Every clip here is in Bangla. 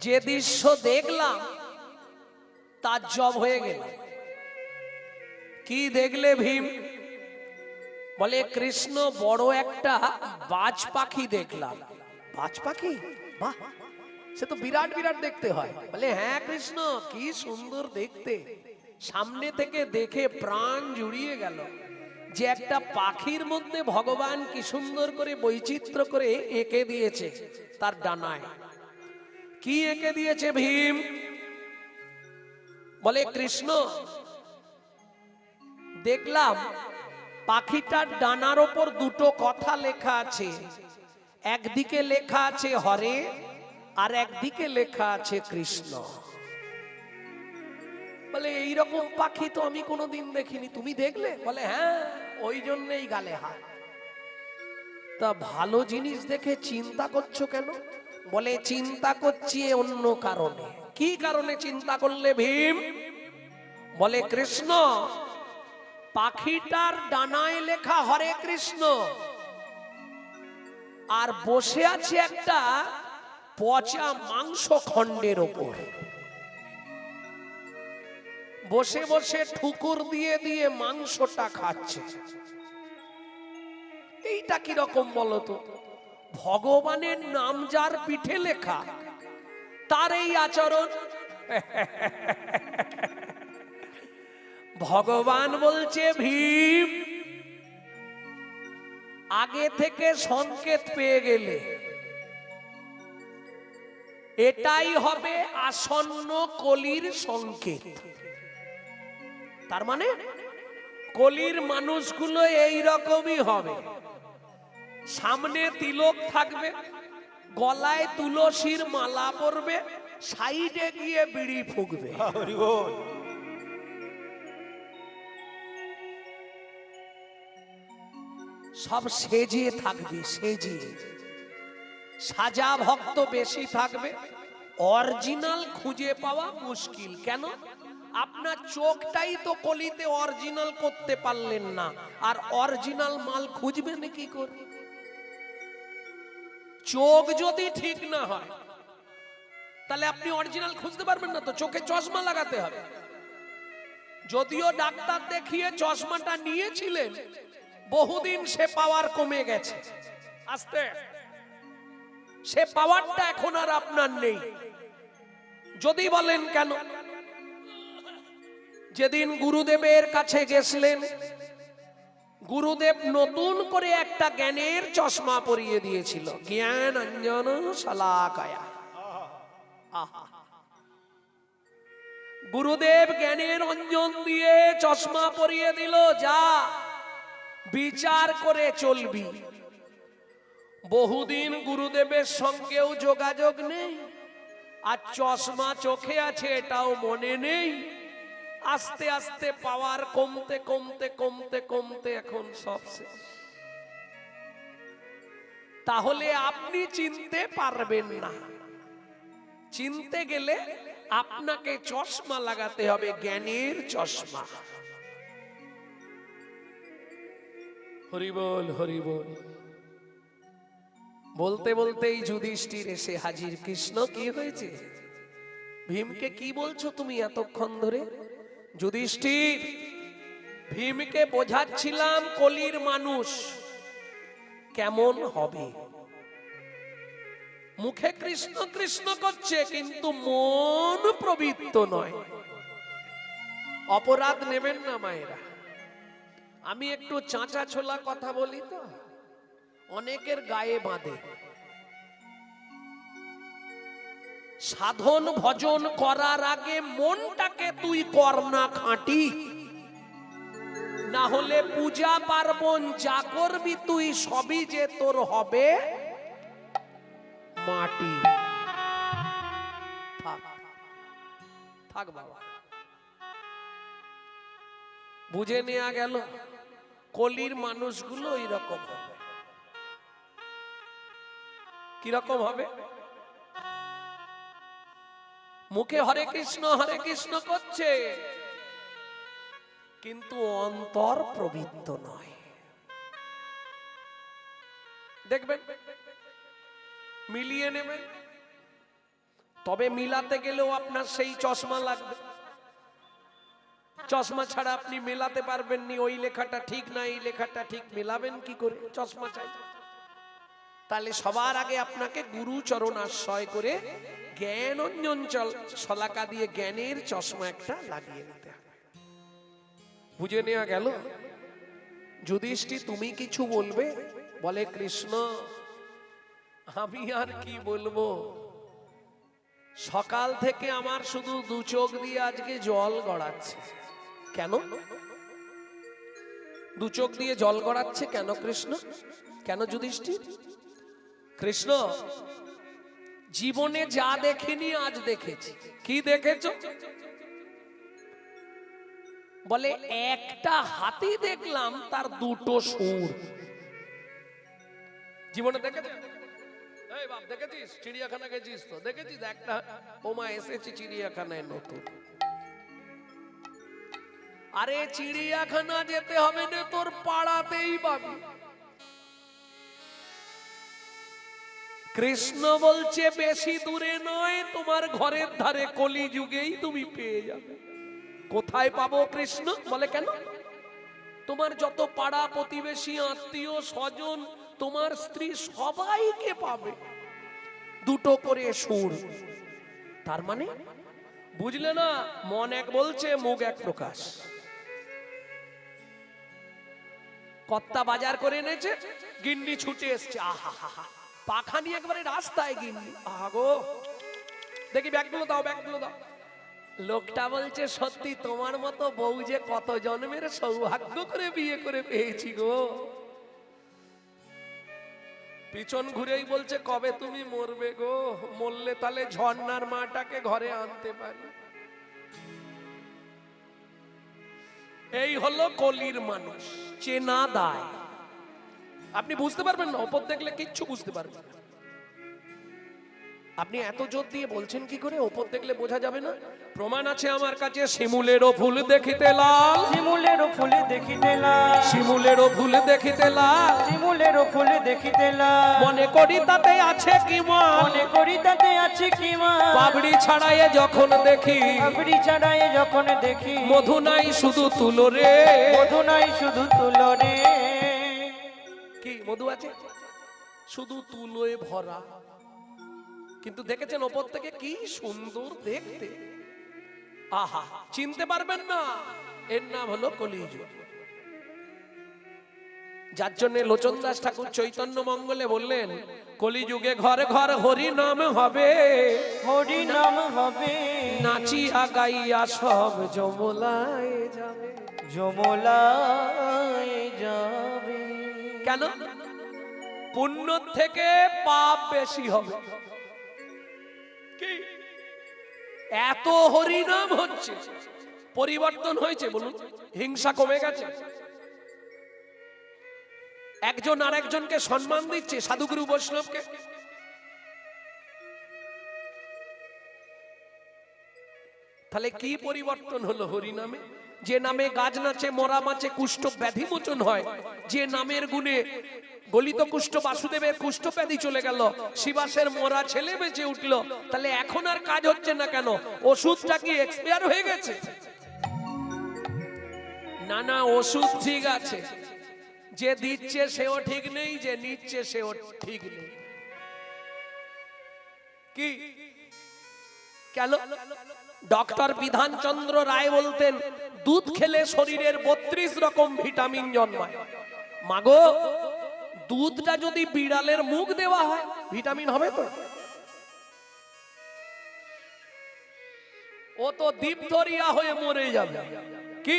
যে দৃশ্য দেখলাম তাজ্জব হয়ে গেল। কি দেখলে ভীম? বলে কৃষ্ণ বড় একটা বাজ পাখি দেখলাম। বাজ পাখি? বাহ, সে তো বিরাট বিরাট দেখতে হয়। বলে হ্যাঁ কৃষ্ণ, কি সুন্দর দেখতে। সামনে থেকে দেখে প্রাণ জুড়িয়ে গেল যে একটা পাখির মধ্যে ভগবান কি সুন্দর করে বৈচিত্র্য করে এঁকে দিয়েছে তার ডানায়। কি এঁকে দিয়েছে ভীম? বলে কৃষ্ণ দেখলাম পাখিটার ডানার ওপর দুটো কথা লেখা আছে। একদিকে লেখা আছে হরে, আর একদিকে লেখা আছে কৃষ্ণ। বলে এইরকম পাখি তো আমি কোনোদিন দেখিনি, তুমি দেখলে? বলে হ্যাঁ, ওই জন্যই গালে হাত। তা ভালো জিনিস দেখে চিন্তা করছো কেন? বলে চিন্তা করছি অন্য কারণে। কি কারণে চিন্তা করলে ভীম? বলে কৃষ্ণ পাখিটার ডানায় লেখা হরে কৃষ্ণ, আর বসে আছে একটা পচা মাংস খণ্ডের ওপর। বসে বসে ঠুকুর দিয়ে দিয়ে মাংসটা খাচ্ছে। এইটা কি রকম বলতো? ভগবানের নাম যার পিঠে লেখা তার এই আচরণ। ভগবান বলছে ভীম আগে থেকে সংকেত পেয়ে গেলে এটাই হবে আসন্ন কলির সংকেত। তার মানে কলির মানুষগুলো এই রকমই হবে। সামনে তিলক থাকবে, গলায় তুলসীর মালা পরবে, সাইডে গিয়ে বিড়ি ফুঁকবে। সব সেজে থাকবে, সেজে। সাজা ভক্ত বেশি থাকবে, অরিজিনাল খুঁজে পাওয়া মুশকিল। কেন? আপনার চোখটাই তো কলিতে অরিজিনাল করতে পারলেন না, আর অরিজিনাল মাল খুঁজবেন কি করে? চোখ যদি ঠিক না হয় তাহলে আপনি অরিজিনাল খুঁজতে পারবেন না। তো চোখে চশমা লাগাতে হবে। যদিও ডাক্তার দেখিয়ে চশমাটা নিয়েছিলেন, বহুদিন সে পাওয়ার কমে গেছে। আস্তে সে পাওয়ারটা এখন আর আপনার নেই। যদি বলেন কেন? যেদিন গুরুদেবের কাছে গেছিলেন, গুরুদেব নতুন করে একটা জ্ঞানের চশমা পরিয়ে দিয়েছিল, জ্ঞান অঞ্জন শলাকায়া। গুরুদেব জ্ঞানের অঞ্জন দিয়ে চশমা পরিয়ে দিল, যা বিচার করে চলবি। বহুদিন গুরুদেবের সঙ্গেও যোগাযোগ নেই, আর চশমা চোখে আছে এটাও মনে নেই। আস্তে আস্তে পাওয়ার কমতে কমতে কমতে কমতে এখন সব শেষ। তাহলে আপনি চিনতে পারবেন না। চিনতে গেলে আপনাকে চশমা লাগাতে হবে, জ্ঞানের চশমা। হরি বল, হরি বল। বলতে বলতেই যুধিষ্ঠির এসে হাজির। কৃষ্ণ কি হয়েছে? ভীমকে কি বলছো তুমি এতক্ষণ ধরে? যুধিষ্ঠির, ভীমকে বোঝাচ্ছিলাম কলির মানুষ কেমন হবে। মুখে কৃষ্ণ কৃষ্ণ করছে কিন্তু মন প্রবৃত্ত নয়। অপরাধ নেবেন না মায়েরা। আমি একটু চাঁচা ছোলা কথা বলি তো, অনেকের গায়ে বাঁধে। সাধন ভজন করার আগে মনটাকে তুই কর না খাঁটি, না হলে পূজা পার্বণ যা করবি তুই সবই যে তোর হবে মাটি। থাক থাক বাবা, বুঝে নেওয়া গেল কলির মানুষগুলো এইরকম হবে। কিরকম হবে? মুখে হরে কৃষ্ণ করছে কিন্তু অন্তর প্রবৃত্ত নয়। দেখবেন, মিলিয়ে নেবেন। তবে মিলাতে গেলেও আপনার সেই চশমা লাগবে। চশমা ছাড়া আপনি মেলাতে পারবেন নি, ওই লেখাটা ঠিক না এই লেখাটা ঠিক, মেলাবেন কি করে? চশমা চাই। তাহলে সবার আগে আপনাকে গুরু চরণ আশ্রয় করে জ্ঞান অঞ্জন শলাকা দিয়ে জ্ঞানের চশমা একটা লাগিয়ে নিতে হবে। বুঝে নেওয়া গেল? যুধিষ্ঠির তুমি কিছু বলবে? বলে কৃষ্ণ আমি আর কি বলবো, সকাল থেকে আমার শুধু দু চোখ দিয়ে আজকে জল গড়াচ্ছে। কেন দু চোখ দিয়ে জল গড়াচ্ছে? কেন কৃষ্ণ? কেন যুধিষ্ঠির? কৃষ্ণ জীবনে যা দেখিনি আজ দেখেছি। কি দেখেছো? বলে একটা হাতি দেখলাম, তার দুটো সুর। জীবনে দেখেছো? এই বাপ দেখেছিস? চিড়িয়াখানা গেছিস তো? দেখেছিস একটা? ওমা এসেছি চিড়িয়াখানায় নতুন। আরে চিড়িয়াখানা যেতে হবে না, তোর পাড়াতেই পাবি। কৃষ্ণ বলছে বেশি দূরে নয়, তোমার ঘরের ধারে কলিযুগেই তুমি পেয়ে যাবে। কোথায় পাবো কৃষ্ণ? বলে কেন? তোমার যত পাড়া প্রতিবেশী আত্মীয় স্বজন, তোমার স্ত্রী সবাইকে পাবে, দুটো করে সুর। তার মানে বুঝলে না? মন এক বলছে, মুখ এক প্রকাশ। কর্তা বাজার করে এনেছে, গিন্নি ছুটে এসছে, আহা হা হা, পাখা নিয়ে একবারে রাস্তায় গিন্নি। আগো দেখি ব্যাগগুলো দাও, ব্যাগগুলো দাও। লোকটা বলছে সত্যি তোমার মতো বউ যে কত জন্মের সৌভাগ্য করে বিয়ে করে পেয়েছি গো। পিছন ঘুরেই বলছে কবে তুমি মরবে গো? মরলে তাহলে ঝর্ণার মাটাকে ঘরে আনতে পারি। এই হলো কলির মানুষ, চেনা দায়। আপনি বুঝতে পারবেন না, ওপর দেখলে কিচ্ছু বুঝতে পারবেন না। আপনি এত জোর দিয়ে বলছেন কি করে ওপর দেখলে বোঝা যাবে না? প্রমাণ আছে আমার কাছে। শিমুলেরও ফুল দেখিতে লাল, শিমুলেরও ফুল দেখিতে লাল, শিমুলেরও ফুল দেখিতে লাল, শিমুলেরও ফুল দেখিতে লাল। মনে করি তাতে আছে কি মা, মনে করি তাতে আছে কি মা। পাবড়ি ছাড়াইয়ে যখন দেখি, পাপড়ি ছাড়াই যখন দেখি, মধু নাই শুধু তুলো রে। মধু নাই শুধু তুলো রে। কি মধু আছে? শুধু তুলোয় ভরা। কিন্তু দেখেছেন ওপর থেকে কি সুন্দর দেখতে। আহা, চিনতে পারবেন না, এর নাম হলো কলিযুগ। যার জন্য লোচন দাস ঠাকুর চৈতন্য মঙ্গলে বললেন, কলিযুগে ঘরে ঘরে হরি নাম হবে, হরি নাম হবে, নাচিয়া গাইয়া সব যমলায় যাবে। যমলায় যাবে। কেন? পুণ্য থেকে পাপ বেশি হবে। কি এত হরিনাম হচ্ছে, পরিবর্তন হয়েছে বলুন? হিংসা কমে গেছে, একজন আরেকজনকে সম্মান দিচ্ছে, সাধুগুরু বৈষ্ণবকে। তাহলে কি পরিবর্তন হলো হরিনামে? যে নামে গাছ নাচে, মরা মাছে, কুষ্ঠ ব্যাধি মোচন হয়, যে নামের গুণে গলিত কুষ্ঠ বাসুদেবের কুষ্ঠ ব্যাধি চলে গেল, শিবাসের মরা ছেলে বেঁচে উঠল, তাহলে এখন আর কাজ হচ্ছে না কেন? ওষুধটা কি এক্সপায়ার হয়ে গেছে? না না, ওষুধ ঠিক আছে, যে দিচ্ছে সেও ঠিক নেই, যে নিচ্ছে সেও ঠিক নেই। কি কেন? ডক্টর বিধানচন্দ্র রায় বলতেন, দুধ খেলে শরীরের 32 রকম ভিটামিন জন্মায়। মাগো, দুধটা যদি বিড়ালের মুখ দেওয়া হয়, ভিটামিন হবে তো? ও তো ডিপথেরিয়া হয়ে মরে যাবে। কি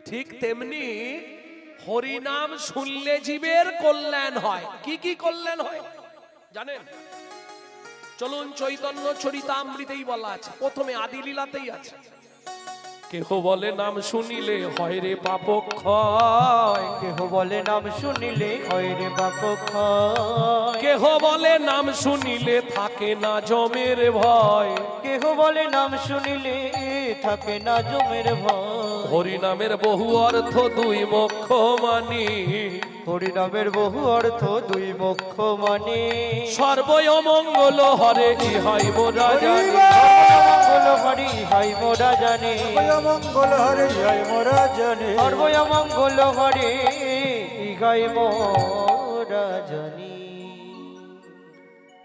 ঠিক তেমনি হরিনাম শুনলে জীবের কল্যাণ হয়। কি কি কল্যাণ হয় জানেন? চলুন, চৈতন্য চরিতামৃতেই বলা আছে, প্রথমে আদি লীলাতেই আছে। কেহ বলে নাম শুনিলে হয় রে পাপ ক্ষয়, কেহ বলে নাম শুনিলে হয় রে বাপ ক্ষয়, কেহ বলে নাম শুনিলে থাকে না জমের ভয়, কেহ বলে নাম শুনিলে থাকে না জমের ভয়, হরি নামের বহু অর্থ দুই মোক্ষ মানি, হরিনামের বহু অর্থ দুই মোক্ষ মানে, সর্বয় মঙ্গল হরে ইহাই মোরা জানি। মঙ্গল হরি হাই মোরা জানে, মঙ্গল হরে জয় মোরা জানে। সর্বয় মঙ্গল হরে ইহাই মোরা জানি।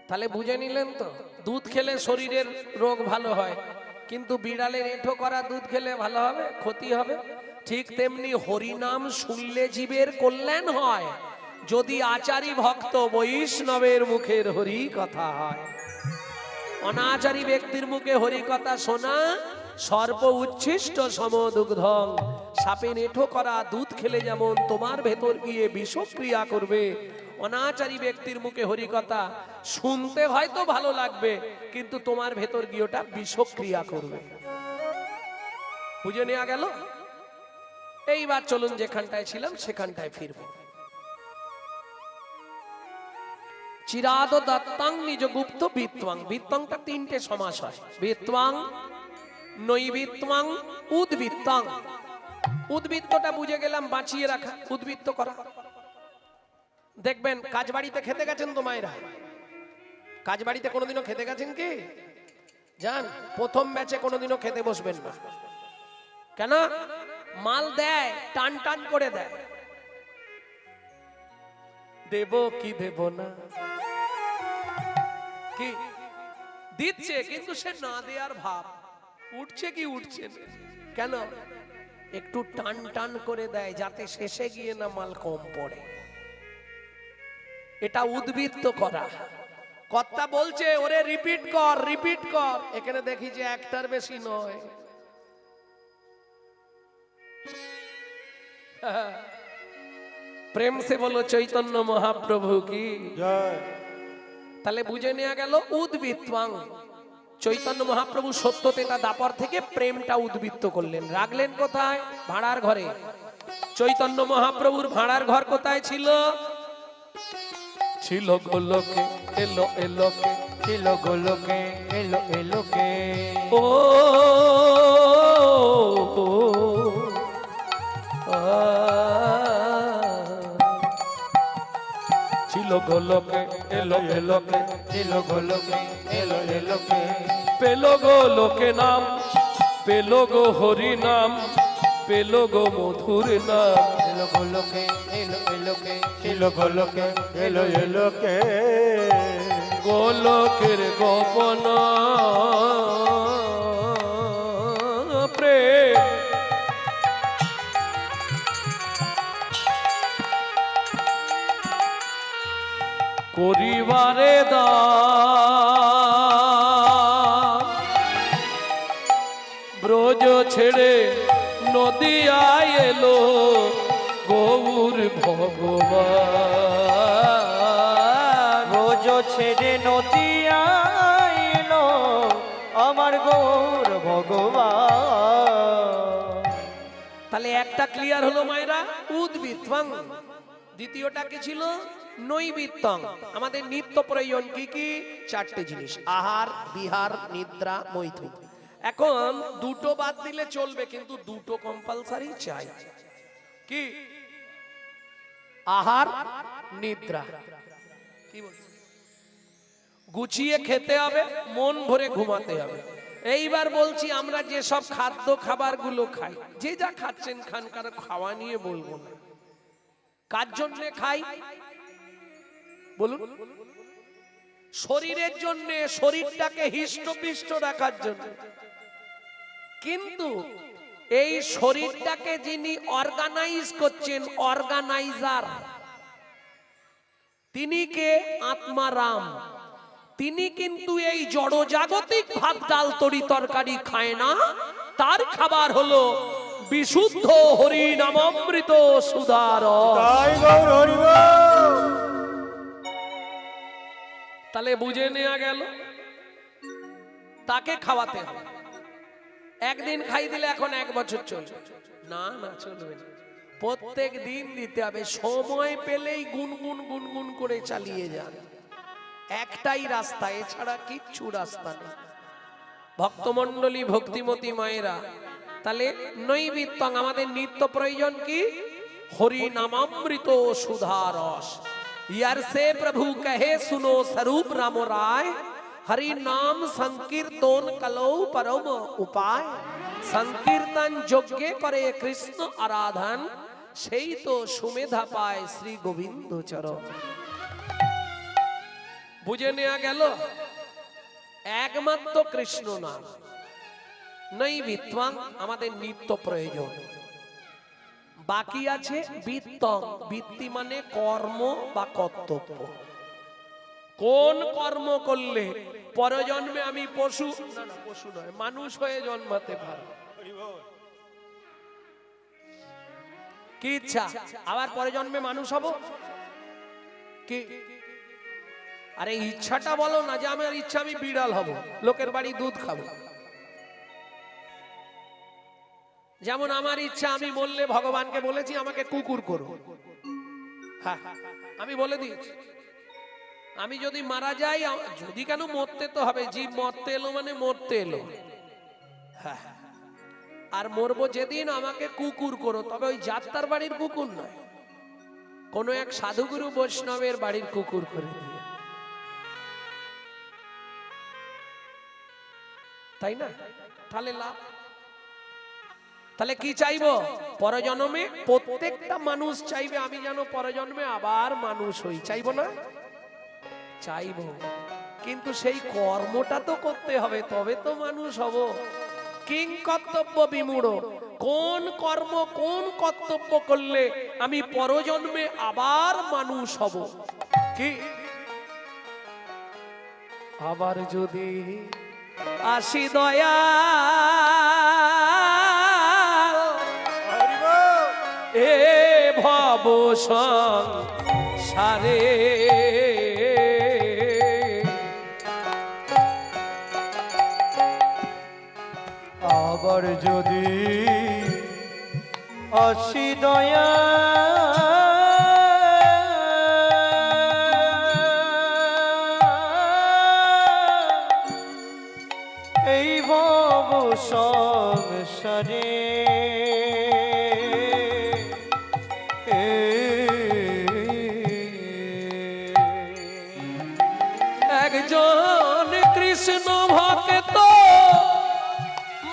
তাহলে বুঝে নিলেন তো, দুধ খেলে শরীরের রোগ ভালো হয়, কিন্তু বিড়ালের এঁঠো করা দুধ খেলে ভালো হবে, ক্ষতি হবে। ঠিক তেমনি হরিনাম শুনলে জীবের কল্যাণ হয়, যদি আচারী ভক্ত বৈষ্ণবের মুখের হরি কথা হয়। অনাচারী ব্যক্তির মুখে হরি কথা শোনা সর্ব উচ্ছিষ্ট সমদুগ্ধং। সাপে নেঠো করা দুধ খেলে যেমন তোমার ভেতর গিয়ে বিষক্রিয়া করবে, অনাচারী ব্যক্তির মুখে হরি কথা শুনতে হয়তো ভালো লাগবে, কিন্তু তোমার ভেতর গিয়ে ওটা বিষক্রিয়া করবে। বুঝে নেওয়া গেল? এইবার চলুন যেখানটায় ছিলাম সেখানটায় ফিরবো। চিরাদ দত্তাং নিজ গুপ্ত বিত্বাং। বিত্তাংটা তিনটে সমাস হয়, বিত্বাং, নৈবিত্বাং, উদ্বৃত্তাং। উদ্বৃত্তটা বুঝে গেলাম, বাঁচিয়ে রাখা, উদ্বৃত্ত করা। দেখবেন কাজ বাড়িতে খেতে গেছেন তো মায়েরা, কাজ বাড়িতে কোনোদিনও খেতে গেছেন কি? জান, প্রথম ব্যাচে কোনোদিনও খেতে বসবেন না। কেন? মাল দেয়, টান টান করে দেয়, দেব কি দেব না, কি দিচ্ছে কিন্তু সে না দেওয়ার ভাব, উঠছে কি উঠছে না। কেন? একটু টান টান করে দেয় যাতে শেষে গিয়ে না মাল কম পড়ে। এটা উদ্বৃত্ত করা। কর্তা বলছে ওরে রিপিট কর, রিপিট কর, এখানে দেখি যে একটার বেশি নয়। প্রেম সে বলো চৈতন্য মহাপ্রভু কি জয়। তাহলে বুঝে নেওয়া গেল উদ্বৃত্তাং। চৈতন্য মহাপ্রভু সত্যতেতা দাপর থেকে প্রেমটা উদ্বৃত্ত করলেন, রাখলেন কোথায়? ভাড়ার ঘরে। চৈতন্য মহাপ্রভুর ভাড়ার ঘর কোথায় ছিল? ছিল গোলকে, এলো এলোকে, ছিল গোলকে, এলো এলোকে, ও ছিল গোলকে, এলো এলোকে, ছিল গোলকে, এলো এলোকে, পেল গো লোকে নাম, পেল গো হরি নাম, পেল গো মধুর নাম। এলো গোলকে, এলো এলোকে, ছিল গোলকে, এলো এলোকে, গোলকের গোপন প্রেম, করিবারে দান, ব্রজ ছেড়ে নদিয়ায় এলো গৌর ভগবান। রোজ ছেড়ে নদিয়া এলো আমার গৌর ভগবান। তাহলে একটা ক্লিয়ার হলো মায়েরা, উদ্বৃত্তাং। দ্বিতীয়টা কি ছিল? নৈবিত্তং। আমাদের নিত্য প্রয়োজন কি কি? চারটে জিনিস, আহার, বিহার, নিদ্রা, মৈথুন। এখন দুটো বাদ দিলে চলবে, কিন্তু দুটো কম্পালসারি চাই। কি? আহার, নিদ্রা। কি বলছি? গুছিয়ে খেতে হবে, মন ভরে ঘুমাতে হবে। এইবার বলছি, আমরা যে সব খাদ্য খাবারগুলো খাই, যে যা খাচ্ছেন খান, কারো খাওয়া নিয়ে বলবো না। কার জন্য খাই বলুন? শরীরের জন্য, শরীরটাকে হিষ্টপিষ্ট রাখার জন্য। কিন্তু এই শরীরটাকে যিনি অর্গানাইজ করছেন, অর্গানাইজার, তিনি কে? আত্মারাম। তিনি কিন্তু এই জড়জাগতিক ভাত ডাল তরি তরকারি খায় না, তার খাবার হলো বিশুদ্ধ হরি নামামৃত সুধার। তাই গৌর হরি বল। তাহলে বুঝে নেওয়া গেল, তাকে খাওয়াতে হবে। একদিন খাই দিলে এখন 1 বছর চলবে না, না চলবে না। প্রত্যেক দিন দিতে হবে, সময় পেলেই গুনগুন গুনগুন করে চালিয়ে যান। একটাই রাস্তা, এছাড়া কিচ্ছু রাস্তা নেই। ভক্তমণ্ডলী, ভক্তিমতী মায়েরা, তাহলে নৈবিত্তং আমাদের নিত্য প্রয়োজন কি? হরি নামামৃত সুধা রস। यार से प्रभु कहे सुनो स्वरूप राम राय, हरि नाम संकीर्तन कलो परम उपाय। संकीर्तन যোগ্যে করে কৃষ্ণ আরাধন, সেই তো সুমেধা পায় শ্রী গোবিন্দ চরণ। বুঝে নেওয়া গেল, একমাত্র কৃষ্ণ নাম নৈবিত্তং আমাদের নিত্য প্রয়োজন। বাকি আছে বিত্তং, বৃত্তি মানে কর্ম বা কর্তব্য। কোন কর্ম করলে পরজন্মে আমি পশু, না না পশু নয়, মানুষ হয়ে জন্মাতে পারবো। কি ইচ্ছা? আবার পরে জন্মে মানুষ হব কি? আরে ইচ্ছাটা বলো না, যে আমার ইচ্ছা আমি বিড়াল হব, লোকের বাড়ি দুধ খাবো। যেমন আমার ইচ্ছা আমি বললে ভগবানকে বলেছি আমাকে কুকুর করো, হ্যাঁ আমি বলে দিয়েছি। আমি যদি মারা যাই, যদি কেন মরতে তো হবে, জীব মরতে এলো মানে মরতে এলো, হ্যাঁ। আর মরবো যেদিন, আমাকে কুকুর করো, তবে ওই যাত্রার বাড়ির কুকুর নয়, কোনো এক সাধুগুরু বৈষ্ণবের বাড়ির কুকুর করে দিয়ে, তাই না? তাহলে লাভ। তাহলে কি চাইবো? পরজন্মে প্রত্যেকটা মানুষ চাইবে আমি যেন পরজন্মে আবার মানুষ হই, চাইবো না? চাইবো, কিন্তু সেই কর্মটা তো করতে হবে, তবে তো মানুষ হব। কিং কর্তব্য বিমূঢ়, কোন কর্ম কোন কর্তব্য করলে আমি পরজন্মে আবার মানুষ হব? কি? আবার যদি আসি দয়া এ ভব সংসারে, আবার যদি আসি দয়া এই ভব সংসারে, একজন কৃষ্ণ ভক্ত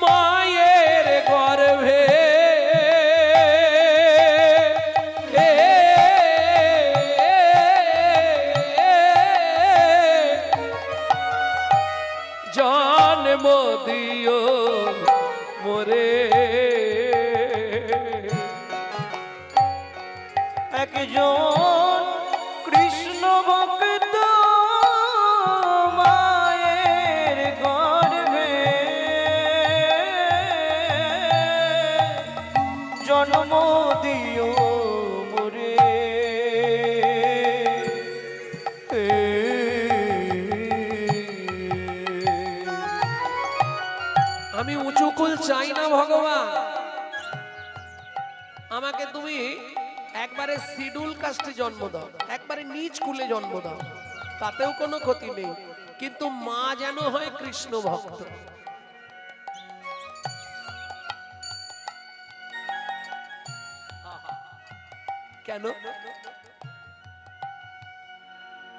মায়ের গর্ভে জন্ম দিও মোরে, একজন কৃষ্ণ ভক্ত মায়ের গর্ভে জন্ম দিও মোরে, আমি উঁচু কুল চাই না ভগবান, আমাকে তুমি একবারে শিডিউল কাস্টে জন্ম দাও, একবারে নিচ কুলে জন্ম দাও, তাতেও কোনো ক্ষতি নেই, কিন্তু মা যেন হয় কৃষ্ণ ভক্ত। কেন?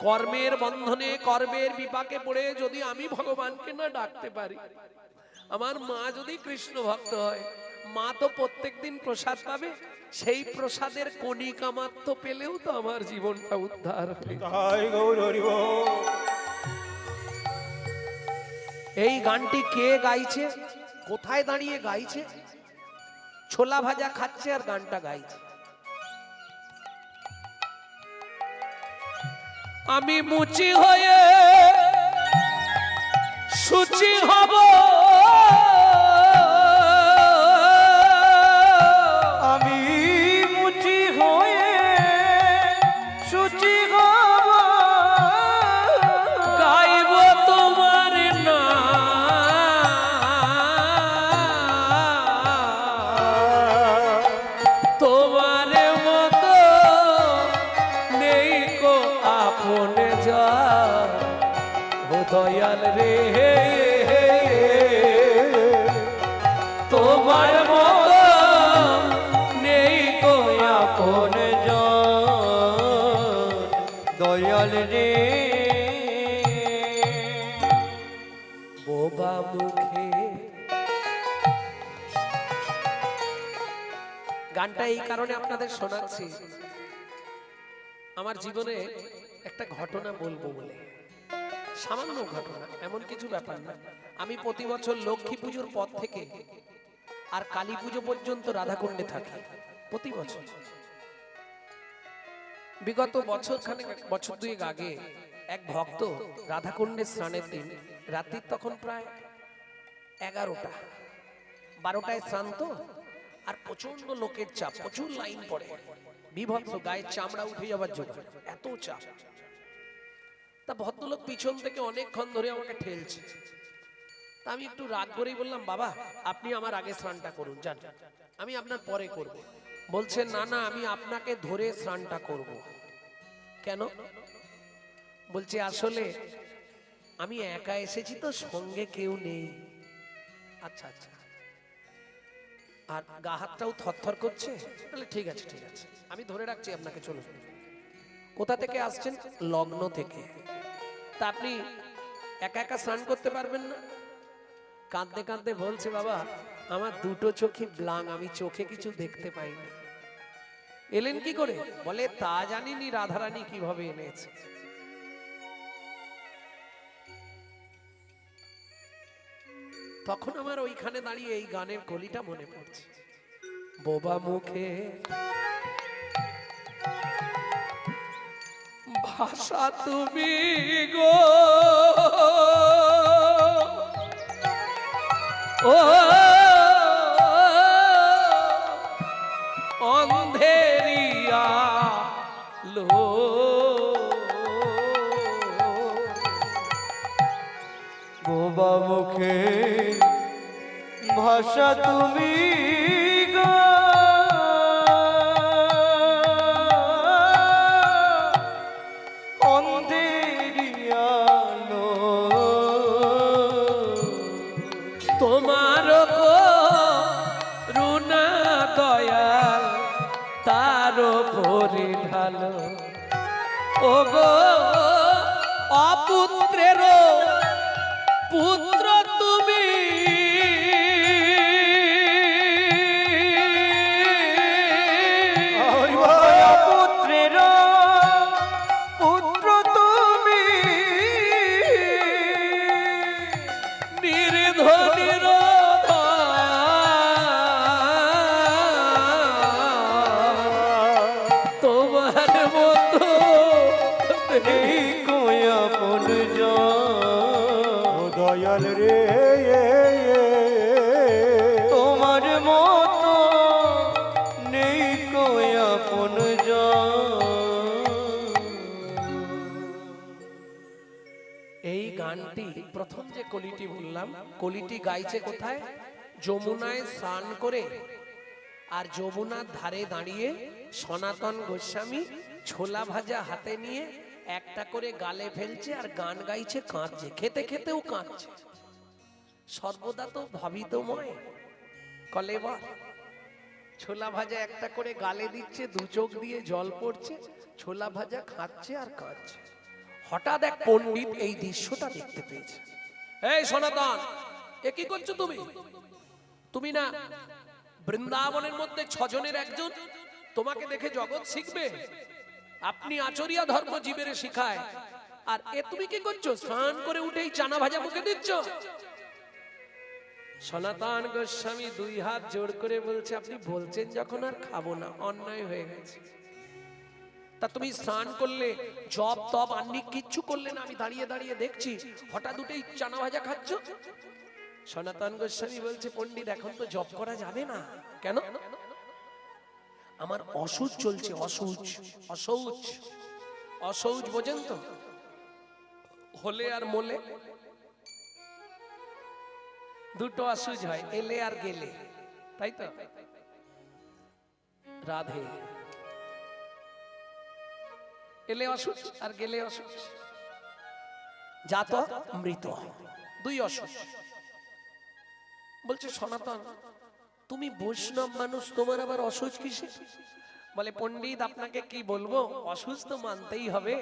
কর্মের বন্ধনে, কর্মের বিপাকে পড়ে যদি আমি ভগবানকে না ডাকতে পারি, আমার মা যদি কৃষ্ণ ভক্ত হয়, মা তো প্রত্যেকদিন প্রসাদ পাবে, সেই প্রসাদের কণিকা মাত্র পেলেও তো আমার জীবনটা উদ্ধার হবে। তাই গৌর হরি বল। এই গানটি কে গাইছে, কোথায় দাঁড়িয়ে গাইছে? ছোলা ভাজা খাচ্ছে আর গানটা গাইছে। আমি মুচি হয়ে সুচি হব, আমি মুচি হয়ে সুচি হব, গাইব তোমার নাম, দয়াল রে, তোমার মতো নেই কো আপন দয়াল রে। বোবা মুখে। গানটা এই কারণে আপনাদের শোনাচ্ছি, আমার জীবনে একটা ঘটনা বলবো বলে। সামান্য ঘটনা, এমন কিছু ব্যাপার না। আমি প্রতি বছর লক্ষ্মী পুজোর পর থেকে আর কালী পুজো পর্যন্ত রাধাকুণ্ডে থাকি প্রতি বছর। বিগত বছর দুয়েক আগে এক ভক্ত রাধাকুণ্ডে স্নানের দিন রাত্রির তখন প্রায় 11টা 12টায় স্নান তো, আর প্রচন্ড লোকের চাপ, প্রচুর লাইন পড়ে, বিভৎস, গায়ের চামড়া উঠে যাবার জন্য এত চাপ। তা ভদ্রলোক পিছন থেকে অনেকক্ষণ ধরে আমাকে ঠেলছে। তা আমি একটু রাগ করেই বললাম, বাবা আপনি আমার আগে স্নানটা করুন, যান, আমি আপনার পরে করব। বলছে না না, আমি আপনাকে ধরে স্নানটা করব। কেন? বলছে আসলে আমি একা এসেছি তো, সঙ্গে কেউ নেই। আচ্ছা আচ্ছা, আর গা হাতটাও থরথর করছে। তাহলে ঠিক আছে ঠিক আছে, আমি ধরে রাখছি আপনাকে, চলুন। কোথা থেকে আসছেন? লগ্ন থেকে। তা আপনি একা একা স্নান করতে পারবেন না? কাঁদতে কাঁদতে বলছে, বাবা আমার দুটো চোখে ব্লাং, আমি চোখে কিছু দেখতে পাই না। এলেন কি করে? বলে তা জানিনি রাধারানী কিভাবে এনেছে। তখন আমার ওইখানে দাঁড়িয়ে এই গানের কলিটা মনে পড়ছে। বোবা মুখে ভাষা তুমি গো, ও অন্ধেরিয়া লো, বোবা মুখে ভাষা তুমি গো, অন্ধেরিয়া লো, তোমার করুণা দয়াল তার পরে ঢালো, ও গো অপুত্রের পুত্র তুমি, পুত্রের পুত্র তুমি, নির্ধনির তোমার মতো এই কোয়াপন দয়াল রে, তোমার মতো নেই কোয়াপন। এই গানটি প্রথম যে কলিটি বললাম, কলিটি গাইছে কোথায়? যমুনায় স্নান করে আর যমুনার ধারে দাঁড়িয়ে সনাতন গোস্বামী ছোলা ভাজা হাতে নিয়ে একটা করে গালে ফেলছে আর গান গাইছে, কাঁদছে, খেতে খেতেও কাঁদছে। সর্বদা তো ভাবিতময় কলেবর। ছোলা ভাজা একটা করে গালে দিচ্ছে, দু চোখ দিয়ে জল পড়ছে, ছোলা ভাজা খাচ্ছে আর কাঁদছে। হঠাৎ এক পণ্ডিত এই দৃশ্যটা দেখতে পেয়েছে। এই সনাতন, এ কি করছো তুমি? তুমি না বৃন্দাবনের মধ্যে 6 জনের একজন, তোমাকে দেখে জগৎ শিখবে। আপনি আচরিয়া ধর্ম জীবের শিখায়, আর এ তুমি কি করছো? স্নান করে উঠেই চানা ভাজা মুখে দিচ্ছ। সনাতন গোস্বামী 2 হাত জোড় করে বলছে, আপনি বলছেন যখন আর খাবো না, অন্যায় হয়ে গেছে। তা তুমি স্নান করলে, জপ তপ আন্নিক কিচ্ছু করলে না, আমি দাঁড়িয়ে দাঁড়িয়ে দেখছি, হঠাৎ উঠেই চানা ভাজা খাচ্ছ। সনাতন গোস্বামী বলছে, পণ্ডিত এখন তো জপ করা যাবে না। কেন? আমার অসুচ চলছে, অসুচ। অসৌচ, অসৌচ বোঝেন তো? হলে আর মোলে দুটো অসুচ হয়, এলে আর গেলে, তাই তো? রাধে, এলে অসুচ আর গেলে অসুচ। জাত মৃত, দুই অসুখ। বলছে সনাতন তুমি বৈষ্ণব মানুষ, তোমার আবার অসুখ কিসে? বলে পণ্ডিত আপনাকে কি বলবো, অসুখ তো মানতেই হবে,